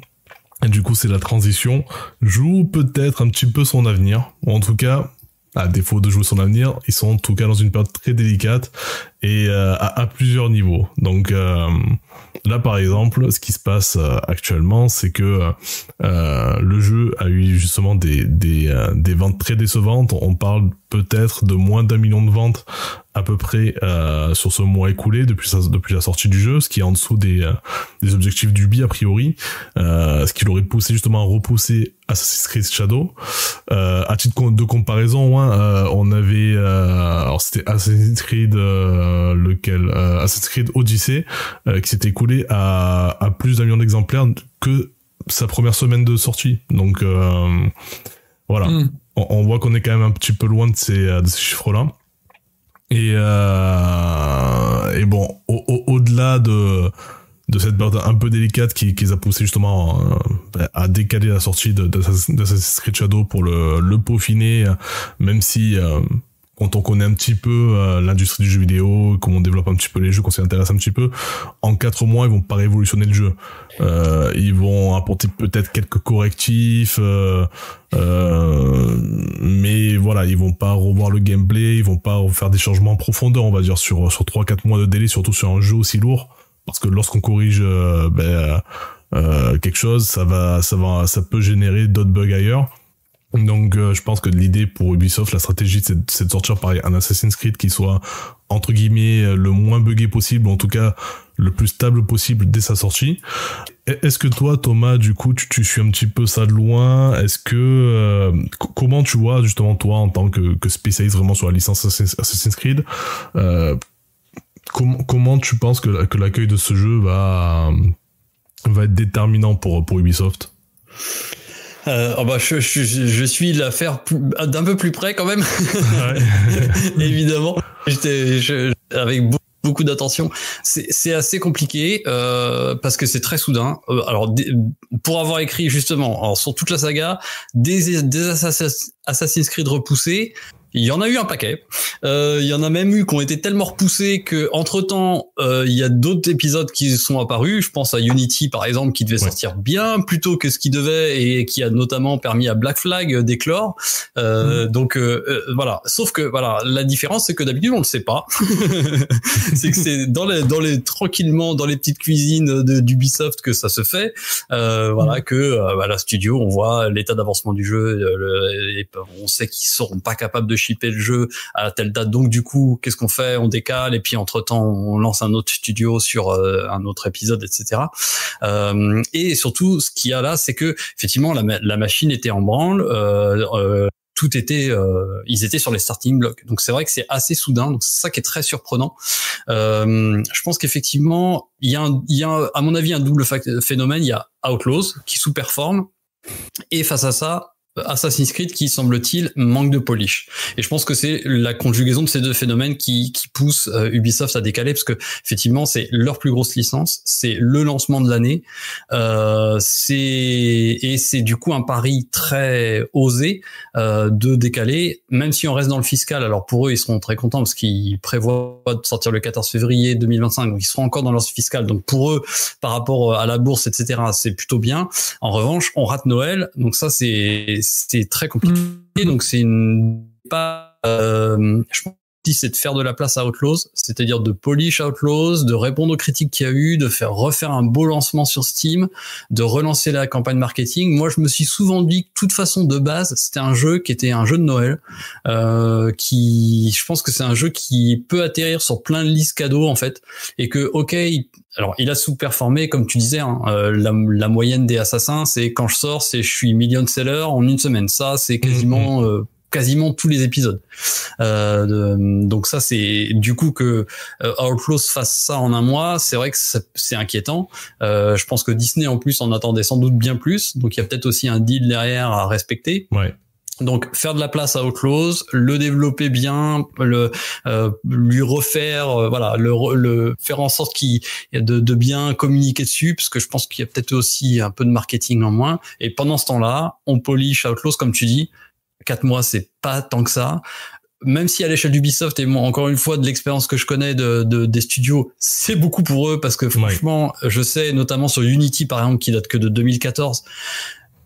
et du coup c'est la transition, joue peut-être un petit peu son avenir, ou en tout cas, à défaut de jouer son avenir, ils sont en tout cas dans une période très délicate et à plusieurs niveaux. Donc là par exemple, ce qui se passe actuellement, c'est que le jeu a eu justement des ventes très décevantes. On parle peut-être de moins d'1 million de ventes à peu près sur ce mois écoulé depuis la sortie du jeu, ce qui est en dessous des objectifs d'Ubi a priori, ce qui l'aurait poussé justement à repousser Assassin's Creed Shadow. À titre de comparaison, on avait alors c'était Assassin's Creed lequel Assassin's Creed Odyssey, qui s'est écoulé à plus d'1 million d'exemplaires que sa première semaine de sortie. Donc voilà, on voit qu'on est quand même un petit peu loin de ces chiffres-là. Et bon, au-delà de cette période un peu délicate qui les a poussé justement à décaler la sortie d'Assassin's Creed Shadow pour le peaufiner, même si quand on connaît un petit peu l'industrie du jeu vidéo, comment on développe un petit peu les jeux, qu'on s'y intéresse un petit peu, en 4 mois ils vont pas révolutionner le jeu. Ils vont apporter peut-être quelques correctifs, mais voilà, ils vont pas revoir le gameplay, ils vont pas faire des changements en profondeur, on va dire, sur 3-4 mois de délai, surtout sur un jeu aussi lourd, parce que lorsqu'on corrige quelque chose, ça peut générer d'autres bugs ailleurs. Donc je pense que l'idée pour Ubisoft, la stratégie, c'est de sortir pareil un Assassin's Creed qui soit entre guillemets le moins buggé possible, ou en tout cas le plus stable possible dès sa sortie. Est-ce que toi, Thomas, du coup, tu suis un petit peu ça de loin? Est-ce que comment tu vois justement toi en tant que spécialiste vraiment sur la licence Assassin's Creed, comment tu penses que l'accueil de ce jeu va être déterminant pour Ubisoft? Je suis l'affaire d'un peu plus près quand même. Ouais. Évidemment. Avec beaucoup d'attention. C'est assez compliqué parce que c'est très soudain. Alors pour avoir écrit justement sur toute la saga des Assassin's Creed repoussés, il y en a eu un paquet. Il y en a même eu qui ont été tellement repoussés que entre-temps, il y a d'autres épisodes qui sont apparus. Je pense à Unity, par exemple, qui devait sortir bien plus tôt que ce qu'il devait et qui a notamment permis à Black Flag d'éclore. Donc voilà. Sauf que voilà, la différence, c'est que d'habitude, on le sait pas. C'est que c'est dans les tranquillement dans les petites cuisines d'Ubisoft que ça se fait. Voilà, que la studio, on voit l'état d'avancement du jeu. On sait qu'ils seront pas capables de shipper le jeu à telle date, donc du coup qu'est-ce qu'on fait? On décale et puis entre temps on lance un autre studio sur un autre épisode, etc. Et surtout ce qu'il y a là, c'est que effectivement la machine était en branle, tout était ils étaient sur les starting blocks, donc c'est vrai que c'est assez soudain, donc c'est ça qui est très surprenant. Je pense qu'effectivement il y a à mon avis un double phénomène. Il y a Outlaws qui sous-performe et face à ça Assassin's Creed qui, semble-t-il, manque de polish. Et je pense que c'est la conjugaison de ces deux phénomènes qui pousse Ubisoft à décaler, parce que effectivement c'est leur plus grosse licence, c'est le lancement de l'année, c'est du coup un pari très osé de décaler, même si on reste dans le fiscal. Alors pour eux, ils seront très contents parce qu'ils prévoient de sortir le 14 février 2025, donc ils seront encore dans leur fiscal. Donc pour eux, par rapport à la bourse, etc., c'est plutôt bien. En revanche, on rate Noël, donc ça c'est très compliqué. Donc c'est je pense que c'est de faire de la place à Outlaws, c'est-à-dire de polish Outlaws, de répondre aux critiques qu'il y a eu, de refaire un beau lancement sur Steam, de relancer la campagne marketing. Moi, je me suis souvent dit que, de toute façon, de base, c'était un jeu qui était un jeu de Noël, je pense que c'est un jeu qui peut atterrir sur plein de listes cadeaux, en fait, et que, alors, il a sous-performé, comme tu disais, hein, la moyenne des assassins, c'est quand je sors, je suis million seller en une semaine. Ça, c'est quasiment tous les épisodes. Donc ça, c'est du coup que Outlaws fasse ça en un mois, c'est vrai que c'est inquiétant. Je pense que Disney en plus en attendait sans doute bien plus, donc il y a peut-être aussi un deal derrière à respecter. Ouais. Donc faire de la place à Outlaws, le développer bien, lui refaire, le faire en sorte de bien communiquer dessus, parce que je pense qu'il y a peut-être aussi un peu de marketing en moins. Et pendant ce temps-là, on polish Outlaws, comme tu dis. 4 mois, c'est pas tant que ça. Même si à l'échelle d'Ubisoft, et moi, encore une fois, de l'expérience que je connais des studios, c'est beaucoup pour eux, parce que franchement, je sais, notamment sur Unity, par exemple, qui date que de 2014,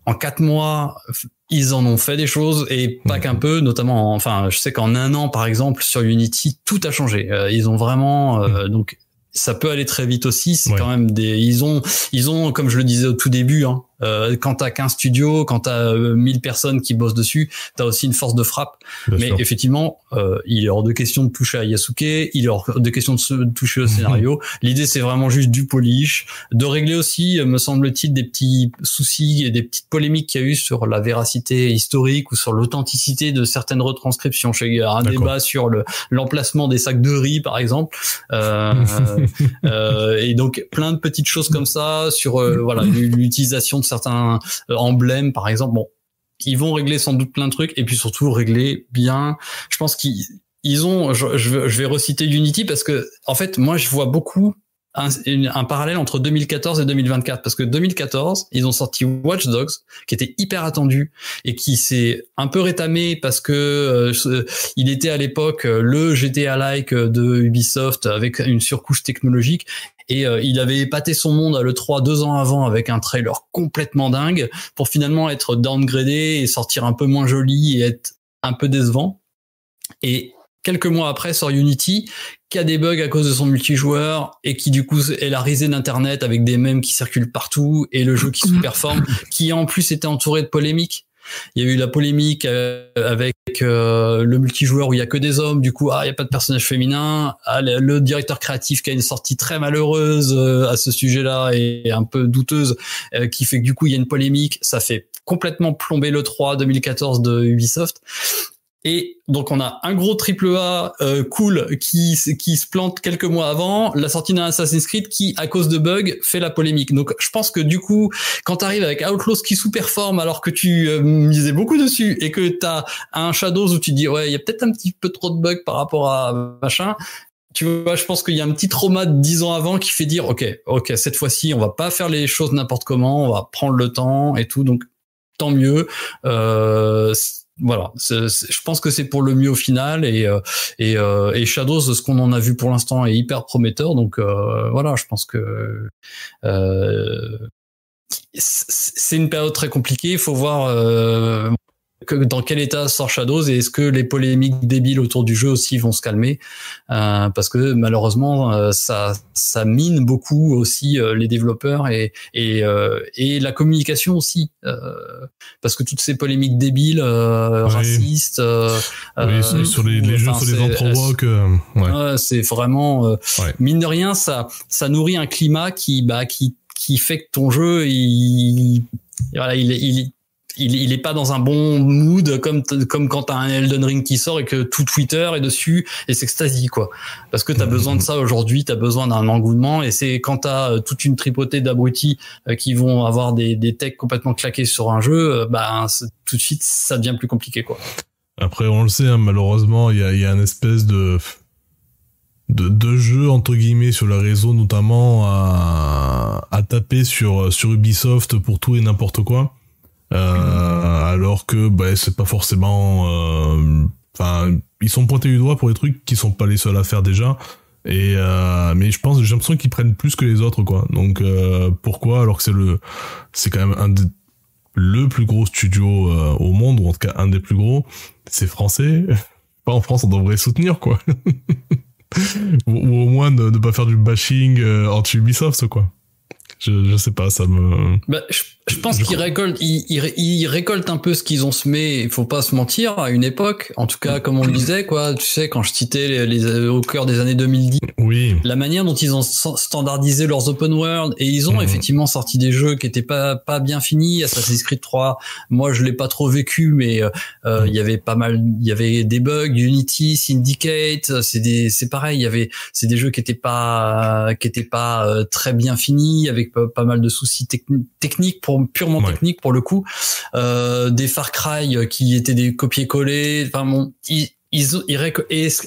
en 4 mois, ils en ont fait des choses, et pas qu'un peu, notamment, je sais qu'en 1 an, par exemple, sur Unity, tout a changé. Ils ont vraiment, donc, ça peut aller très vite aussi. C'est quand même ils ont, comme je le disais au tout début, hein, quand t'as 15 studios, quand t'as 1000 personnes qui bossent dessus, t'as aussi une force de frappe. Bien sûr. Effectivement, il est hors de question de toucher à Yasuke, il est hors de question de toucher au scénario. L'idée, c'est vraiment juste du polish, de régler aussi, me semble-t-il, des petits soucis et des petites polémiques qu'il y a eu sur la véracité historique ou sur l'authenticité de certaines retranscriptions. Il y a un débat sur l'emplacement des sacs de riz, par exemple, et donc plein de petites choses comme ça sur voilà, l'utilisation de certains emblèmes, par exemple. Bon, ils vont régler sans doute plein de trucs, et puis surtout régler bien. Je pense qu'ils ont. Je vais reciter Unity parce que en fait, moi, je vois beaucoup un parallèle entre 2014 et 2024, parce que 2014 ils ont sorti Watch Dogs qui était hyper attendu et qui s'est un peu rétamé parce que il était à l'époque le GTA-like de Ubisoft avec une surcouche technologique, et il avait épaté son monde à l'E3 2 ans avant avec un trailer complètement dingue pour finalement être downgradé et sortir un peu moins joli et être un peu décevant. Et quelques mois après sort Unity, qui a des bugs à cause de son multijoueur et qui du coup est la risée d'internet avec des mèmes qui circulent partout et le jeu qui sous-performe, qui en plus était entouré de polémiques. Il y a eu la polémique avec le multijoueur où il y a que des hommes, du coup il y a pas de personnage féminin, le directeur créatif qui a une sortie très malheureuse à ce sujet-là et un peu douteuse, qui fait que du coup il y a une polémique, ça fait complètement plomber l'E3 2014 de Ubisoft. Et donc on a un gros AAA cool qui se plante quelques mois avant la sortie d'un Assassin's Creed qui, à cause de bugs, fait la polémique. Donc je pense que du coup, quand t'arrives avec Outlaws qui sous-performe alors que tu misais beaucoup dessus et que t'as un Shadows où tu te dis ouais, il y a peut-être un petit peu trop de bugs par rapport à machin. Tu vois, je pense qu'il y a un petit trauma de 10 ans avant qui fait dire ok, cette fois-ci, on va pas faire les choses n'importe comment, on va prendre le temps et tout. Donc tant mieux. Voilà, je pense que c'est pour le mieux au final, et Shadows, ce qu'on en a vu pour l'instant est hyper prometteur, donc voilà, je pense que c'est une période très compliquée. Il faut voir dans quel état sort Shadows et est-ce que les polémiques débiles autour du jeu aussi vont se calmer, parce que malheureusement ça mine beaucoup aussi les développeurs et la communication aussi, parce que toutes ces polémiques débiles racistes sur les jeux, sur les entrevoques, c'est vraiment mine de rien, ça nourrit un climat qui fait que ton jeu il est pas dans un bon mood comme quand t'as un Elden Ring qui sort et que tout Twitter est dessus et s'extasie, quoi. Parce que t'as besoin de ça aujourd'hui, t'as besoin d'un engouement, et c'est quand t'as toute une tripotée d'abrutis qui vont avoir des techs complètement claqués sur un jeu, tout de suite ça devient plus compliqué, quoi. Après on le sait, hein, malheureusement il y a une espèce de jeu entre guillemets sur le réseau, notamment à taper sur Ubisoft pour tout et n'importe quoi. Alors que c'est pas forcément ils sont pointés du doigt pour des trucs qui sont pas les seuls à faire déjà, et mais j'ai l'impression qu'ils prennent plus que les autres, quoi. Donc pourquoi, alors que c'est quand même le plus gros studio au monde, ou en tout cas un des plus gros, c'est français. Pas en France, on devrait soutenir, quoi. ou au moins ne pas faire du bashing anti-Ubisoft, quoi. Je sais pas, ça me... Je pense qu'ils récoltent un peu ce qu'ils ont semé. Il faut pas se mentir, à une époque, en tout cas, comme on le disait, quoi. Tu sais, quand je citais au cœur des années 2010, oui, la manière dont ils ont standardisé leurs open world, et ils ont effectivement sorti des jeux qui étaient pas bien finis. Assassin's Creed 3, moi je l'ai pas trop vécu, mais il y avait des bugs. Unity, Syndicate, c'est pareil. C'est des jeux qui étaient pas très bien finis, avec pas mal de soucis techniques, purement techniques pour le coup. Des Far Cry qui étaient des copier-coller. Enfin bon, et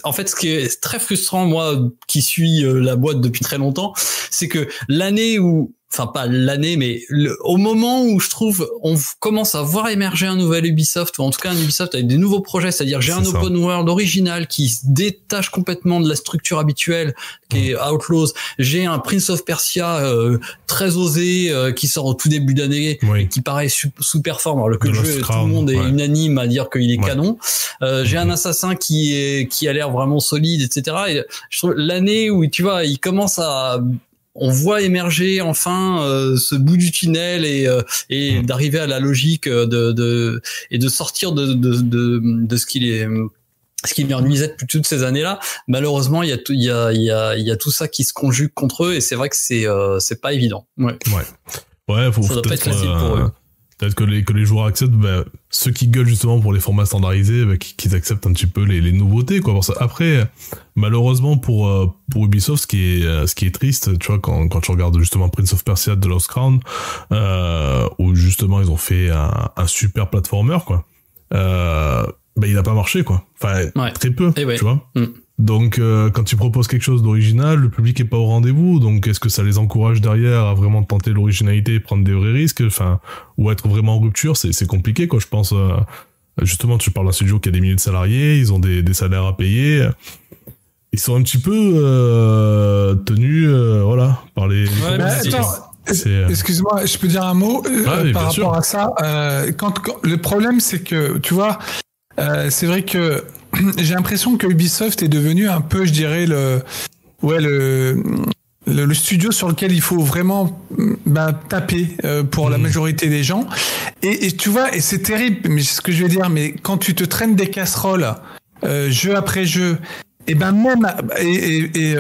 en fait, ce qui est très frustrant, moi qui suis la boîte depuis très longtemps, c'est que l'année où, enfin pas l'année, mais au moment où je trouve on commence à voir émerger un nouvel Ubisoft, ou en tout cas un Ubisoft avec des nouveaux projets, c'est-à-dire j'ai un open world original qui se détache complètement de la structure habituelle qui est Outlaws, j'ai un Prince of Persia très osé qui sort au tout début d'année, qui paraît sous-performe, alors que le jeu, tout le monde est unanime à dire qu'il est canon, j'ai un Assassin qui a l'air vraiment solide, etc. Et je trouve l'année où, tu vois, il commence à on voit émerger enfin ce bout du tunnel et d'arriver à la logique et de sortir de ce qu'il est. Ce qui lui ennuisait depuis toutes ces années-là, malheureusement, il y a tout ça qui se conjugue contre eux et c'est vrai que c'est pas évident. Ouais, faut ça doit pas être facile pour eux. Peut-être que les joueurs acceptent, ceux qui gueulent justement pour les formats standardisés, qu'ils acceptent un petit peu les nouveautés, quoi. Parce que après, malheureusement pour Ubisoft, ce qui est triste, tu vois, quand tu regardes justement Prince of Persia The Lost Crown, où justement ils ont fait un super platformer, quoi. Il a pas marché, quoi. Enfin, très peu, tu vois. Donc, quand tu proposes quelque chose d'original, le public est pas au rendez-vous. Donc, est-ce que ça les encourage derrière à vraiment tenter l'originalité et prendre des vrais risques, enfin, ou être vraiment en rupture? C'est compliqué, quoi. Je pense, justement, tu parles d'un studio qui a des milliers de salariés, ils ont des salaires à payer. Ils sont un petit peu tenus, par les. Excuse-moi, je peux dire un mot par rapport à ça. Quand le problème, c'est que, tu vois, c'est vrai que j'ai l'impression que Ubisoft est devenu un peu, je dirais, le studio sur lequel il faut vraiment taper pour la majorité des gens. Et tu vois, et c'est terrible, mais ce que je veux dire, mais quand tu te traînes des casseroles, jeu après jeu, et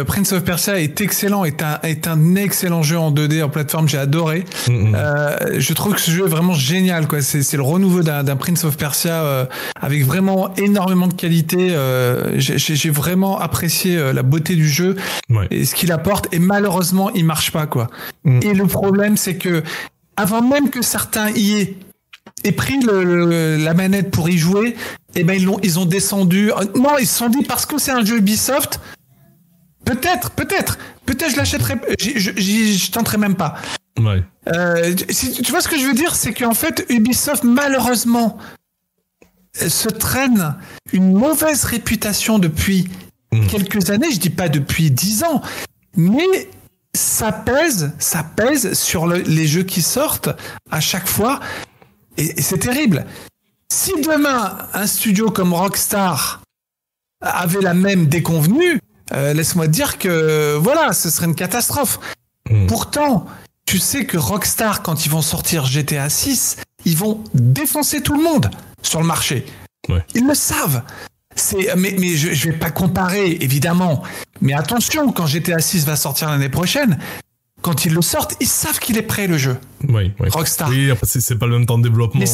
Prince of Persia est excellent, est un excellent jeu en 2D en plateforme, j'ai adoré. Je trouve que ce jeu est vraiment génial, quoi. C'est le renouveau d'un Prince of Persia avec vraiment énormément de qualité. J'ai vraiment apprécié la beauté du jeu et ce qu'il apporte, et malheureusement il marche pas, quoi. Et le problème, c'est que avant même que certains y aient pris la manette pour y jouer, ils ont descendu. Non, ils se sont dit, parce que c'est un jeu Ubisoft, peut-être je l'achèterai, je tenterai même pas. Tu vois ce que je veux dire, c'est qu'en fait Ubisoft malheureusement se traîne une mauvaise réputation depuis quelques années, je dis pas depuis 10 ans, mais ça pèse sur les jeux qui sortent à chaque fois. Et c'est terrible. Si demain, un studio comme Rockstar avait la même déconvenue, laisse-moi te dire que, ce serait une catastrophe. Pourtant, tu sais que Rockstar, quand ils vont sortir GTA 6, ils vont défoncer tout le monde sur le marché. Ils le savent. Mais je vais pas comparer, évidemment. Mais attention, quand GTA 6 va sortir l'année prochaine, quand ils le sortent, ils savent qu'il est prêt, le jeu. Rockstar. Oui, après, c'est pas le même temps de développement. Mais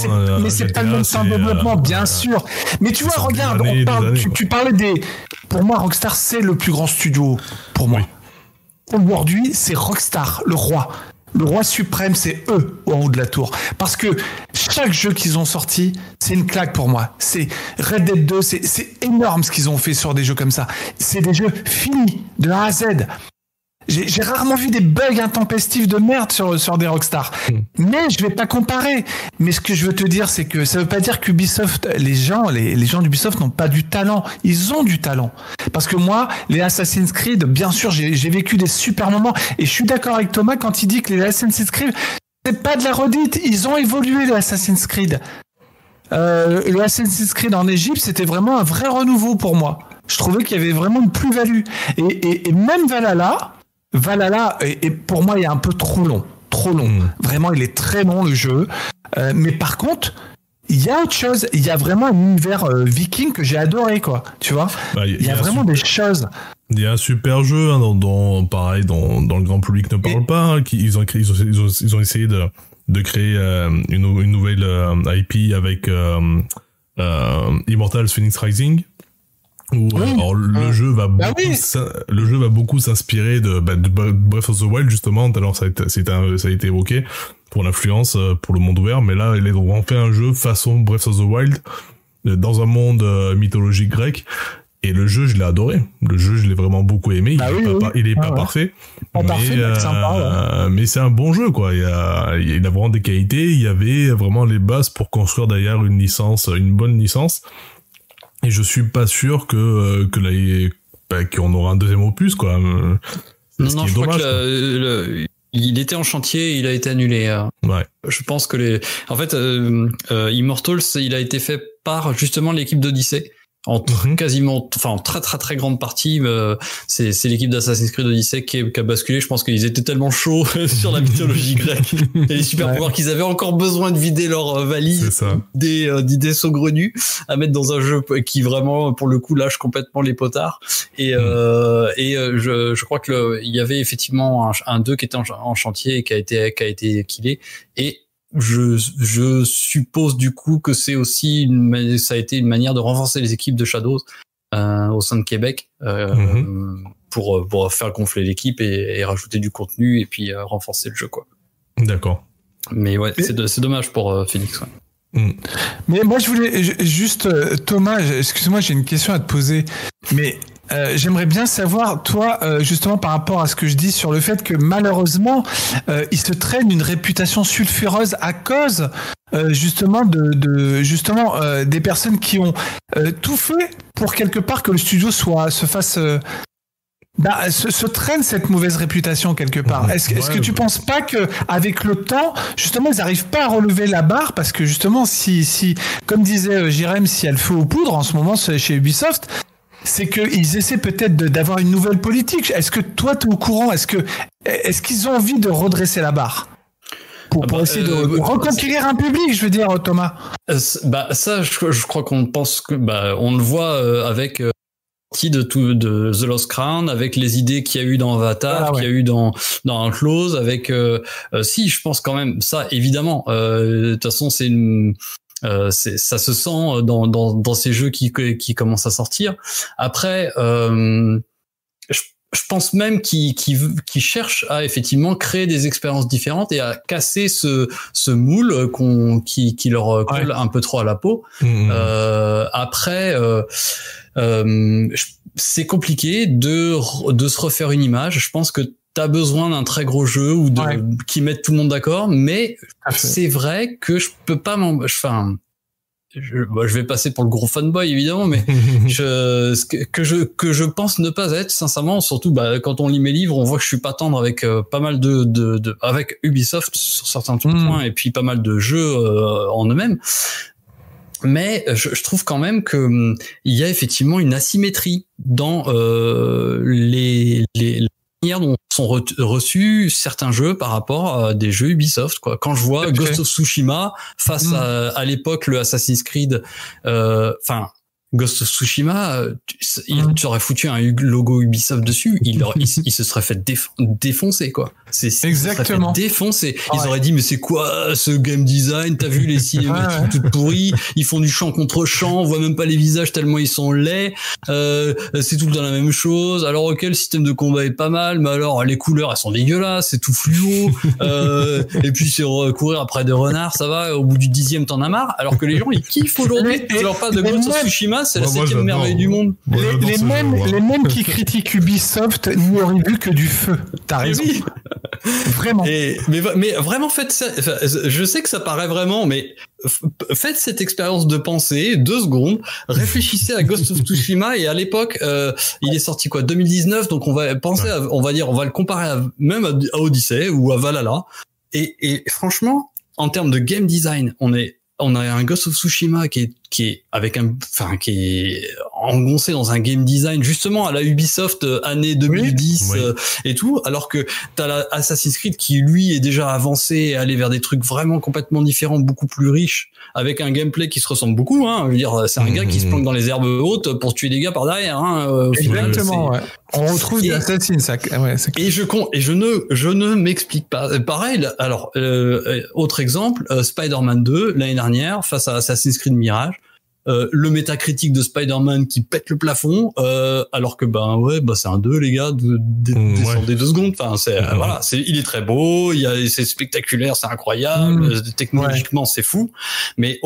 c'est pas le même temps de développement, bien sûr. Mais tu vois, regarde, tu parlais pour moi, Rockstar, c'est le plus grand studio, pour moi. Aujourd'hui, c'est Rockstar, le roi. Le roi suprême, c'est eux, en haut de la tour. Parce que chaque jeu qu'ils ont sorti, c'est une claque pour moi. C'est Red Dead 2, c'est énorme ce qu'ils ont fait sur des jeux comme ça. C'est des jeux finis, de A à Z. J'ai rarement vu des bugs intempestifs de merde sur des Rockstar. Mais je vais pas comparer. Mais ce que je veux te dire, c'est que ça veut pas dire qu'Ubisoft, les gens d'Ubisoft n'ont pas du talent. Ils ont du talent. Parce que moi, les Assassin's Creed, bien sûr, j'ai vécu des super moments. Et je suis d'accord avec Thomas quand il dit que les Assassin's Creed, c'est pas de la redite. Ils ont évolué, les Assassin's Creed. Le Assassin's Creed en Égypte, c'était vraiment un vrai renouveau pour moi. Je trouvais qu'il y avait vraiment une plus-value. Et même Valhalla, et pour moi, il est un peu trop long. Vraiment, il est très long, le jeu. Mais par contre, il y a autre chose. Il y a vraiment un univers viking que j'ai adoré, quoi. Tu vois, il y a vraiment des choses. Il y a un super jeu dont le grand public ne parle pas. Ils ont essayé de créer une nouvelle IP avec Immortals Phoenix Rising. Alors le jeu va beaucoup s'inspirer de Breath of the Wild, justement. Alors ça a été évoqué pour l'influence pour le monde ouvert, mais là ils ont fait un jeu façon Breath of the Wild dans un monde mythologique grec, et le jeu je l'ai adoré. Le jeu je l'ai vraiment beaucoup aimé. Il est pas parfait, mais c'est un bon jeu, quoi. Il a vraiment des qualités. Il y avait vraiment les bases pour construire derrière une bonne licence. Et je suis pas sûr qu'on aura un deuxième opus, quoi. Non, je crois que il était en chantier, il a été annulé. Je pense que Immortals, il a été fait par justement l'équipe d'Odyssey. en quasiment, enfin en très très très grande partie, c'est l'équipe d'Assassin's Creed Odyssey qui a basculé. Je pense qu'ils étaient tellement chauds sur la mythologie grecque et les super pouvoirs qu'ils avaient encore besoin de vider leur valise d'idées saugrenues à mettre dans un jeu qui vraiment pour le coup lâche complètement les potards. Et je crois que il y avait effectivement un 2 qui était en chantier et qui a été killé. Et je suppose du coup que c'est aussi ça a été une manière de renforcer les équipes de Shadows au sein de Québec pour faire gonfler l'équipe et rajouter du contenu et puis renforcer le jeu quoi. D'accord. Mais ouais, c'est dommage pour Phoenix. Ouais. Mais moi je voulais juste Thomas, excuse-moi, j'ai une question à te poser. Mais j'aimerais bien savoir, toi, justement par rapport à ce que je dis sur le fait que malheureusement, il se traîne une réputation sulfureuse à cause justement des personnes qui ont tout fait pour quelque part que le studio se traîne cette mauvaise réputation quelque part. Est-ce que tu penses pas que avec le temps, justement, ils n'arrivent pas à relever la barre parce que justement, si comme disait Jérém, si elle fait aux poudres en ce moment chez Ubisoft, c'est qu'ils essaient peut-être d'avoir une nouvelle politique. Est-ce que toi, tu es au courant? Est-ce qu'ils ont envie de redresser la barre pour essayer de reconquérir un public, je veux dire, Thomas? Ça, je crois qu'on pense que, on le voit avec de The Lost Crown, avec les idées qu'il y a eu dans Avatar, qu'il y a eu dans Close, avec si, je pense quand même ça, évidemment. De toute façon, c'est une ça se sent dans ces jeux qui commencent à sortir. Après, je pense même qu'ils cherchent à effectivement créer des expériences différentes et à casser ce moule qui leur colle un peu trop à la peau. Après, c'est compliqué de se refaire une image. Je pense que t'as besoin d'un très gros jeu ou qui mette tout le monde d'accord, mais c'est vrai que je peux pas je vais passer pour le gros fanboy évidemment, mais que je pense ne pas être sincèrement, surtout quand on lit mes livres, on voit que je suis pas tendre avec pas mal avec Ubisoft sur certains points et puis pas mal de jeux en eux-mêmes. Mais je trouve quand même que il y a effectivement une asymétrie dans les manière dont sont reçus certains jeux par rapport à des jeux Ubisoft, quoi. Quand je vois Ghost of Tsushima face à l'époque le Assassin's Creed, Ghost of Tsushima, tu aurais foutu un logo Ubisoft dessus, il se serait fait défoncer, quoi. Exactement. Défoncer. Ils auraient dit, mais c'est quoi ce game design? T'as vu les cinématiques toutes pourries? Ils font du champ contre champ, on voit même pas les visages tellement ils sont laids. C'est tout le temps la même chose. Alors, ok, le système de combat est pas mal, mais alors, les couleurs, elles sont dégueulasses, c'est tout fluo. Et puis, c'est courir après des renards, ça va, au bout du 10e, t'en as marre. Alors que les gens, ils kiffent aujourd'hui. Tu leur parles de Ghost of Tsushima, c'est la 7e merveille du monde. Les mêmes qui critiquent Ubisoft n'y auraient vu que du feu. T'as raison. Oui. Vraiment. Mais vraiment, faites ça. Je sais que ça paraît vraiment, mais faites cette expérience de pensée, 2 secondes, réfléchissez à Ghost of Tsushima, et à l'époque, il est sorti 2019, donc on va penser, on va le comparer même à Odyssey ou à Valhalla. Et franchement, en termes de game design, on a un Ghost of Tsushima qui est engoncé dans un game design justement à la Ubisoft année 2010 et tout, alors que t'as la Assassin's Creed qui lui est déjà avancé et allé vers des trucs vraiment complètement différents, beaucoup plus riches, avec un gameplay qui se ressemble beaucoup, hein. Je veux dire, c'est un gars qui se planque dans les herbes hautes pour tuer des gars par derrière, hein. Exactement. Final, on retrouve des Assassins, ça. Ouais, et je ne m'explique pas. Pareil. Alors, autre exemple, Spider-Man 2 l'année dernière face à Assassin's Creed Mirage. Le métacritique de Spider-Man qui pète le plafond, alors que c'est un 2, les gars, descendez 2 secondes. Enfin, il est très beau, c'est spectaculaire, c'est incroyable, technologiquement c'est fou, mais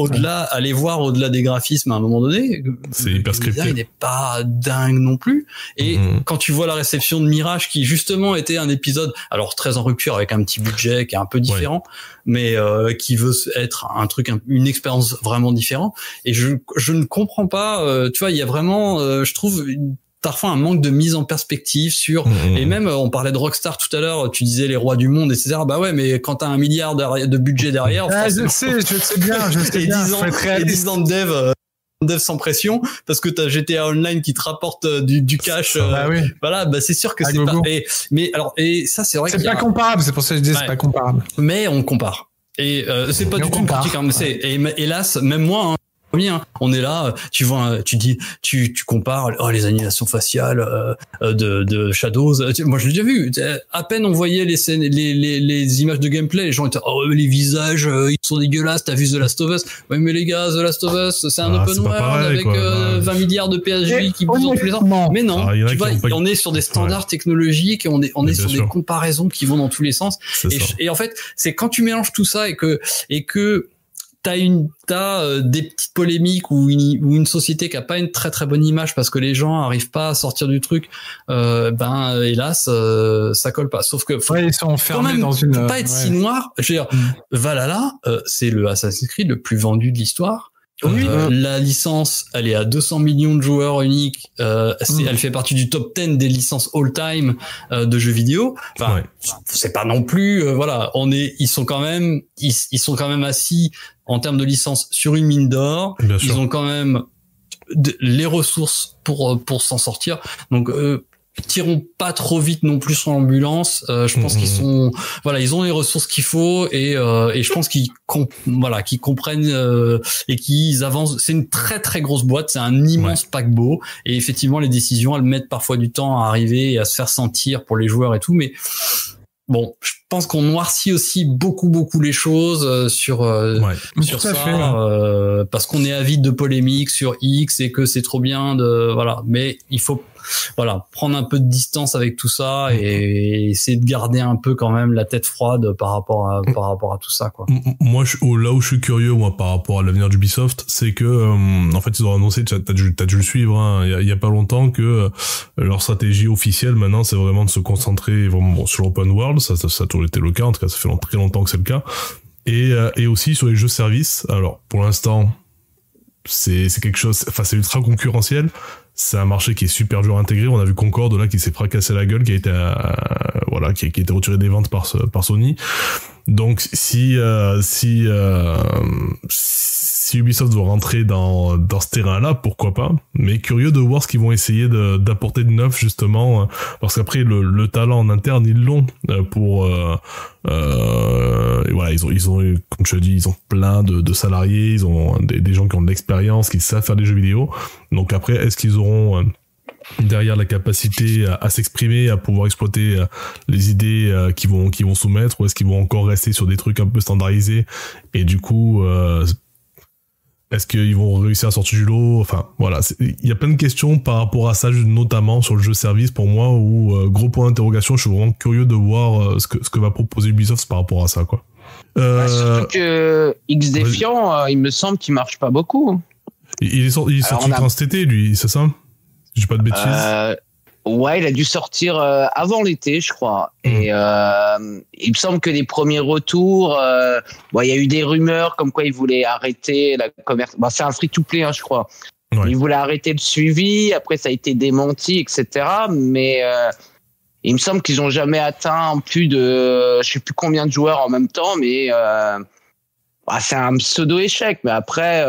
allez voir au-delà des graphismes à un moment donné, c'est hyper scripté. Il n'est pas dingue non plus. Et quand tu vois la réception de Mirage, qui justement était un épisode, alors très en rupture avec un petit budget qui est un peu différent, mais qui veut être un truc, une expérience vraiment différente, et je ne comprends pas, tu vois, il y a vraiment, je trouve, parfois un manque de mise en perspective sur, et même, on parlait de Rockstar tout à l'heure, tu disais les rois du monde, etc. Bah ouais, mais quand t'as 1 milliard de budget derrière, je sais bien. 10 ans de dev, dev sans pression parce que t'as GTA Online qui te rapporte du cash. Oui. Voilà, bah c'est sûr que c'est gogo. pas. Et ça c'est vrai. C'est pas comparable. C'est pour ça que je dis c'est pas comparable. Mais on compare. Et c'est pas du tout une critique. Hein, hélas, même moi. Hein, bien, on est là, tu vois, tu compares les animations faciales de Shadows. Moi, je l'ai déjà vu. À peine on voyait les scènes, les images de gameplay, les gens étaient les visages, ils sont dégueulasses. T'as vu The Last of Us? Ouais, mais les gars, The Last of Us, c'est un open world avec 20 milliards de PSV qui bougent dans tous les sens. Mais non, tu vois, on est sur des standards technologiques et on est sur des comparaisons qui vont dans tous les sens. Et en fait, c'est quand tu mélanges tout ça et que t'as des petites polémiques ou une société qui a pas une très très bonne image parce que les gens arrivent pas à sortir du truc, hélas ça colle pas. Sauf que ils sont enfermés dans une. Faut pas être si noir. Je veux dire, Valhalla, c'est le Assassin's Creed le plus vendu de l'histoire. Oui. La licence, elle est à 200 millions de joueurs uniques. Elle fait partie du top 10 des licences all-time de jeux vidéo. Enfin, c'est pas non plus. Voilà, ils sont quand même assis en termes de licence sur une mine d'or. Ils ont quand même les ressources pour s'en sortir. Donc tirons pas trop vite non plus sur l'ambulance. Je pense qu'ils sont, ils ont les ressources qu'il faut et je pense qu'ils comprennent et qu'ils avancent. C'est une très très grosse boîte, c'est un immense paquebot et effectivement les décisions elles mettent parfois du temps à arriver et à se faire sentir pour les joueurs et tout, mais bon, je pense qu'on noircit aussi beaucoup les choses sur ça parce qu'on est avide de polémiques sur X et que c'est trop bien mais il faut prendre un peu de distance avec tout ça et essayer de garder un peu quand même la tête froide par rapport à tout ça, quoi. Moi, là où je suis curieux, par rapport à l'avenir d'Ubisoft, c'est que, en fait, ils ont annoncé, t'as dû le suivre, hein, il y a pas longtemps que leur stratégie officielle, maintenant, c'est vraiment de se concentrer vraiment sur l'open world. Ça a toujours été le cas. En tout cas, ça fait très longtemps que c'est le cas. Et aussi sur les jeux services. Alors, pour l'instant, c'est quelque chose, c'est ultra concurrentiel. C'est un marché qui est super dur à intégrer. On a vu Concorde là qui s'est fracassé la gueule, qui a été qui a été retiré des ventes par Sony. Donc si Ubisoft doit rentrer dans ce terrain-là, pourquoi pas. Mais curieux de voir ce qu'ils vont essayer d'apporter de neuf justement, parce qu'après le talent en interne ils l'ont pour et voilà, ils ont comme je te dis, ils ont plein de salariés, ils ont des gens qui ont de l'expérience, qui savent faire des jeux vidéo. Donc après, est-ce qu'ils auront derrière la capacité à s'exprimer, à pouvoir exploiter les idées qu'ils vont soumettre, ou est-ce qu'ils vont encore rester sur des trucs un peu standardisés et du coup est-ce qu'ils vont réussir à sortir du lot? Enfin voilà, il y a plein de questions par rapport à ça, notamment sur le jeu service pour moi, où gros point d'interrogation. Je suis vraiment curieux de voir ce que va proposer Ubisoft par rapport à ça, quoi. Surtout que X Defiant, il me semble qu'il marche pas beaucoup. Il est sorti quand cet été, lui, c'est ça? J'ai pas de bêtises. Ouais, il a dû sortir avant l'été, je crois. Et il me semble que les premiers retours, il y a eu des rumeurs comme quoi il voulait arrêter la commerce. C'est un free-to-play, je crois. Ouais. Il voulait arrêter le suivi. Après, ça a été démenti, etc. Mais il me semble qu'ils ont jamais atteint plus de, je sais plus combien de joueurs en même temps, mais c'est un pseudo échec. Mais après,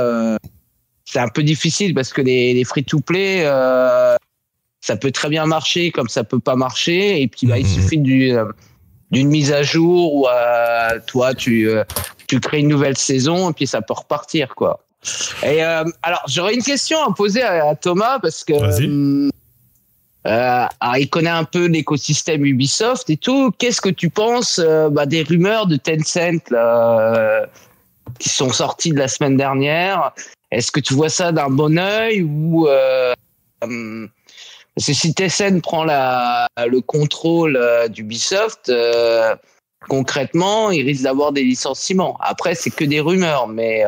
c'est un peu difficile parce que les free-to-play. Ça peut très bien marcher comme ça peut pas marcher, et puis il suffit d'une mise à jour où toi tu crées une nouvelle saison et puis ça peut repartir, quoi. Et alors j'aurais une question à poser à Thomas parce que il connaît un peu l'écosystème Ubisoft et tout. Qu'est-ce que tu penses des rumeurs de Tencent là, qui sont sorties de la semaine dernière? Est-ce que tu vois ça d'un bon œil ou parce que si Tencent prend le contrôle d'Ubisoft, concrètement, il risque d'avoir des licenciements. Après, c'est que des rumeurs, mais...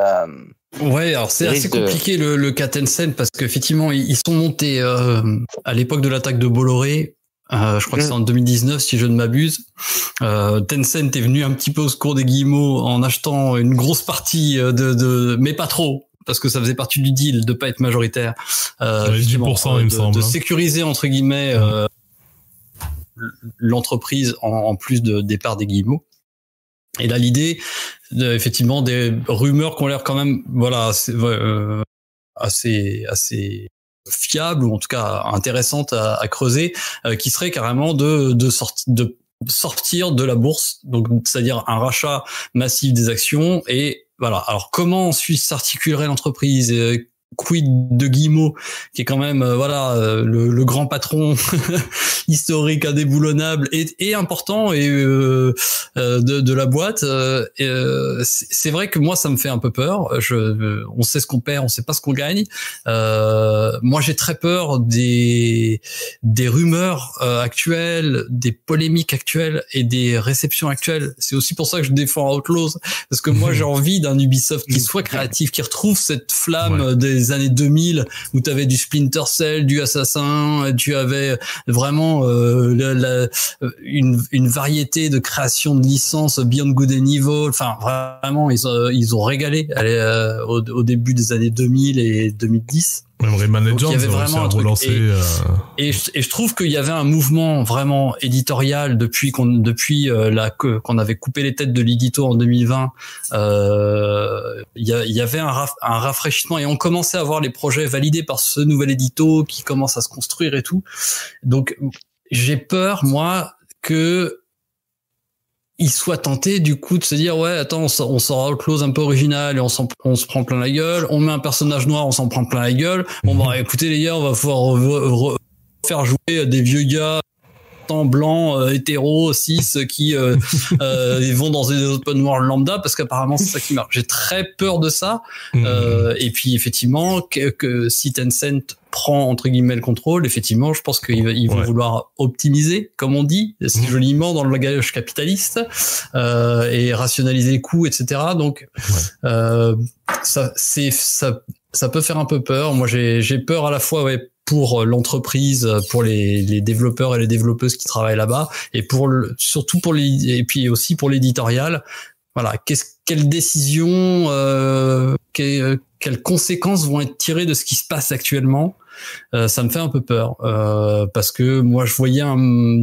Ouais, alors c'est assez compliqué le cas Tencent, parce qu'effectivement, ils sont montés à l'époque de l'attaque de Bolloré. Je crois que c'est en 2019, si je ne m'abuse. Tencent est venu un petit peu au secours des guillemots en achetant une grosse partie mais pas trop. Parce que ça faisait partie du deal de pas être majoritaire, 10%, il me semble, de sécuriser entre guillemets l'entreprise en plus de départ des guillemots. Et là, l'idée, effectivement, des rumeurs qui ont l'air quand même, assez fiable, ou en tout cas intéressante à creuser, qui serait carrément de sortir de la bourse, donc c'est-à-dire un rachat massif des actions. Et voilà. Alors comment ensuite s'articulerait l'entreprise, quid de Guillemot, qui est quand même le grand patron historique, indéboulonnable et important et de la boîte. C'est vrai que moi ça me fait un peu peur. On sait ce qu'on perd, on sait pas ce qu'on gagne. Moi j'ai très peur des rumeurs actuelles, des polémiques actuelles et des réceptions actuelles. C'est aussi pour ça que je défends Outlaws, parce que moi j'ai envie d'un Ubisoft qui soit créatif, qui retrouve cette flamme des années 2000 où tu avais du Splinter Cell, du Assassin, tu avais vraiment une variété de création de licences, Beyond Good and Evil. Enfin vraiment ils ont régalé au début des années 2000 et 2010. Même Rayman Legends, il y avait vraiment un truc. Et je trouve qu'il y avait un mouvement vraiment éditorial depuis qu'on avait coupé les têtes de l'édito en 2020. Il y avait un rafraîchissement et on commençait à voir les projets validés par ce nouvel édito qui commence à se construire et tout. Donc j'ai peur, moi, que il soit tenté du coup de se dire ouais attends on sort Outlaws un peu original et on se prend plein la gueule, on met un personnage noir, on s'en prend plein la gueule, bon bah écoutez les gars, on va pouvoir faire jouer des vieux gars blancs hétéros cis qui ils vont dans des open world lambda parce qu'apparemment c'est ça qui marche. J'ai très peur de ça. Et puis effectivement que si Tencent prend entre guillemets le contrôle, effectivement je pense qu'ils vont vouloir optimiser, comme on dit joliment dans le langage capitaliste, et rationaliser les coûts, etc. Donc ça peut faire un peu peur. Moi j'ai peur à la fois pour l'entreprise, pour les développeurs et les développeuses qui travaillent là-bas, et surtout et puis aussi pour l'éditorial. Voilà, quelles décisions, quelles conséquences vont être tirées de ce qui se passe actuellement. Ça me fait un peu peur parce que moi je voyais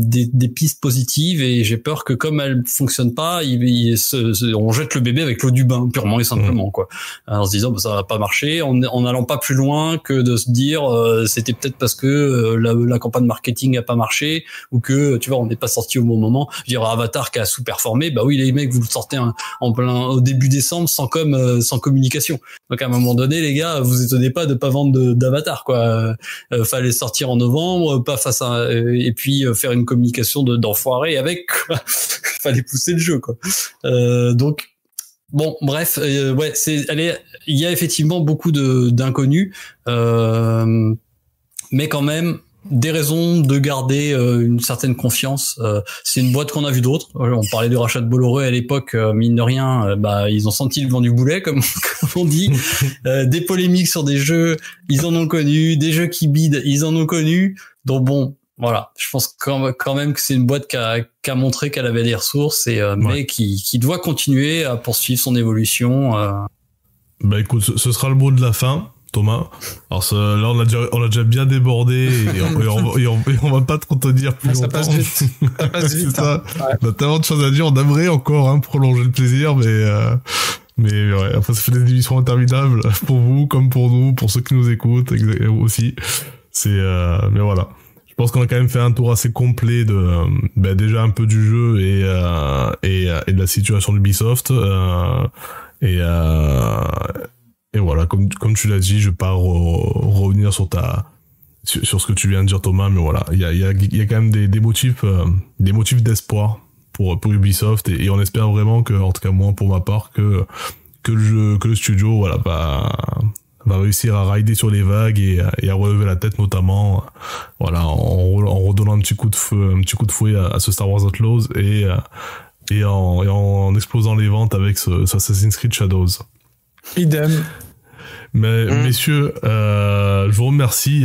des pistes positives et j'ai peur que comme elles fonctionnent pas, on jette le bébé avec l'eau du bain purement et simplement quoi. En se disant ça va pas marcher, en n'allant pas plus loin que de se dire c'était peut-être parce que la campagne marketing a pas marché ou que tu vois on n'est pas sorti au bon moment. Je dirais Avatar qui a sous-performé, bah oui les mecs vous le sortez en plein au début décembre sans communication. Donc à un moment donné les gars vous étonnez pas de pas vendre d'Avatar quoi. Fallait sortir en novembre, pas face à et puis faire une communication d'enfoiré avec quoi. Fallait pousser le jeu quoi. Donc bon bref il y a effectivement beaucoup d'inconnus, mais quand même des raisons de garder une certaine confiance. C'est une boîte qu'on a vu d'autres. On parlait du rachat de Bolloré à l'époque, mine de rien, ils ont senti le vent du boulet, comme on dit. Des polémiques sur des jeux, ils en ont connu. Des jeux qui bident, ils en ont connu. Donc bon, voilà. Je pense quand même que c'est une boîte qui a montré qu'elle avait des ressources mais qui doit continuer à poursuivre son évolution. Bah écoute, ce sera le mot de la fin. Thomas, alors là on a déjà bien débordé et on va pas trop te dire plus longtemps. Ça passe vite. Ça. Ouais. On a tellement de choses à dire, on aimerait encore prolonger le plaisir, mais ouais, après ça fait des émissions interminables pour vous comme pour nous, pour ceux qui nous écoutent aussi. Mais voilà. Je pense qu'on a quand même fait un tour assez complet de déjà un peu du jeu et de la situation d'Ubisoft et voilà, comme tu l'as dit, je vais pas revenir sur ce que tu viens de dire Thomas, mais voilà, il y a quand même des motifs d'espoir pour Ubisoft et on espère vraiment que, en tout cas moi pour ma part, que le studio va réussir à rider sur les vagues et à relever la tête, notamment en redonnant un petit coup de fouet à ce Star Wars Outlaws et en explosant les ventes avec ce Assassin's Creed Shadows. Idem. Mais messieurs, je vous remercie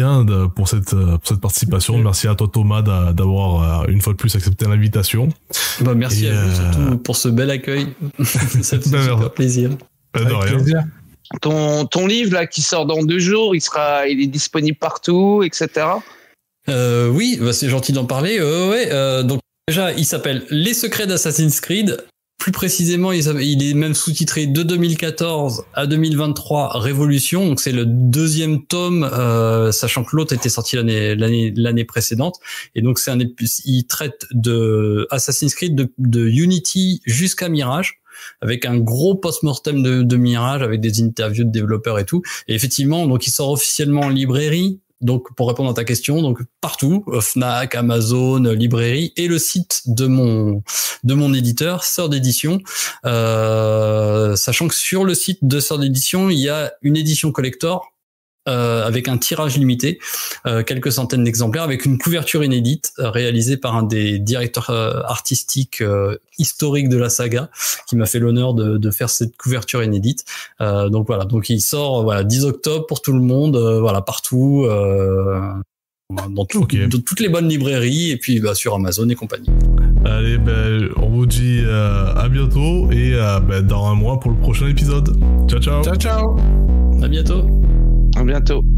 pour cette participation. Merci à toi Thomas d'avoir une fois de plus accepté l'invitation. Merci à vous surtout pour ce bel accueil. Ça fait super plaisir. De rien. Ton livre là qui sort dans 2 jours, il est disponible partout, etc. Oui, c'est gentil d'en parler. Donc déjà, il s'appelle Les secrets d'Assassin's Creed. plus précisément, il est même sous-titré de 2014 à 2023 Révolution. Donc c'est le deuxième tome, sachant que l'autre était sorti l'année précédente. Et donc il traite de Assassin's Creed de Unity jusqu'à Mirage, avec un gros post-mortem de Mirage, avec des interviews de développeurs et tout. Et effectivement, donc il sort officiellement en librairie. Donc, pour répondre à ta question, donc partout, Fnac, Amazon, librairie, et le site de mon éditeur, Sœur d'édition, sachant que sur le site de Sœur d'édition, il y a une édition collector, avec un tirage limité, quelques centaines d'exemplaires, avec une couverture inédite réalisée par un des directeurs artistiques historiques de la saga, qui m'a fait l'honneur de faire cette couverture inédite. Donc voilà, donc il sort 10 octobre pour tout le monde, partout, dans toutes les bonnes librairies, et puis sur Amazon et compagnie. Allez, on vous dit à bientôt, et dans un mois pour le prochain épisode. Ciao ciao. Ciao ciao. À bientôt. À bientôt.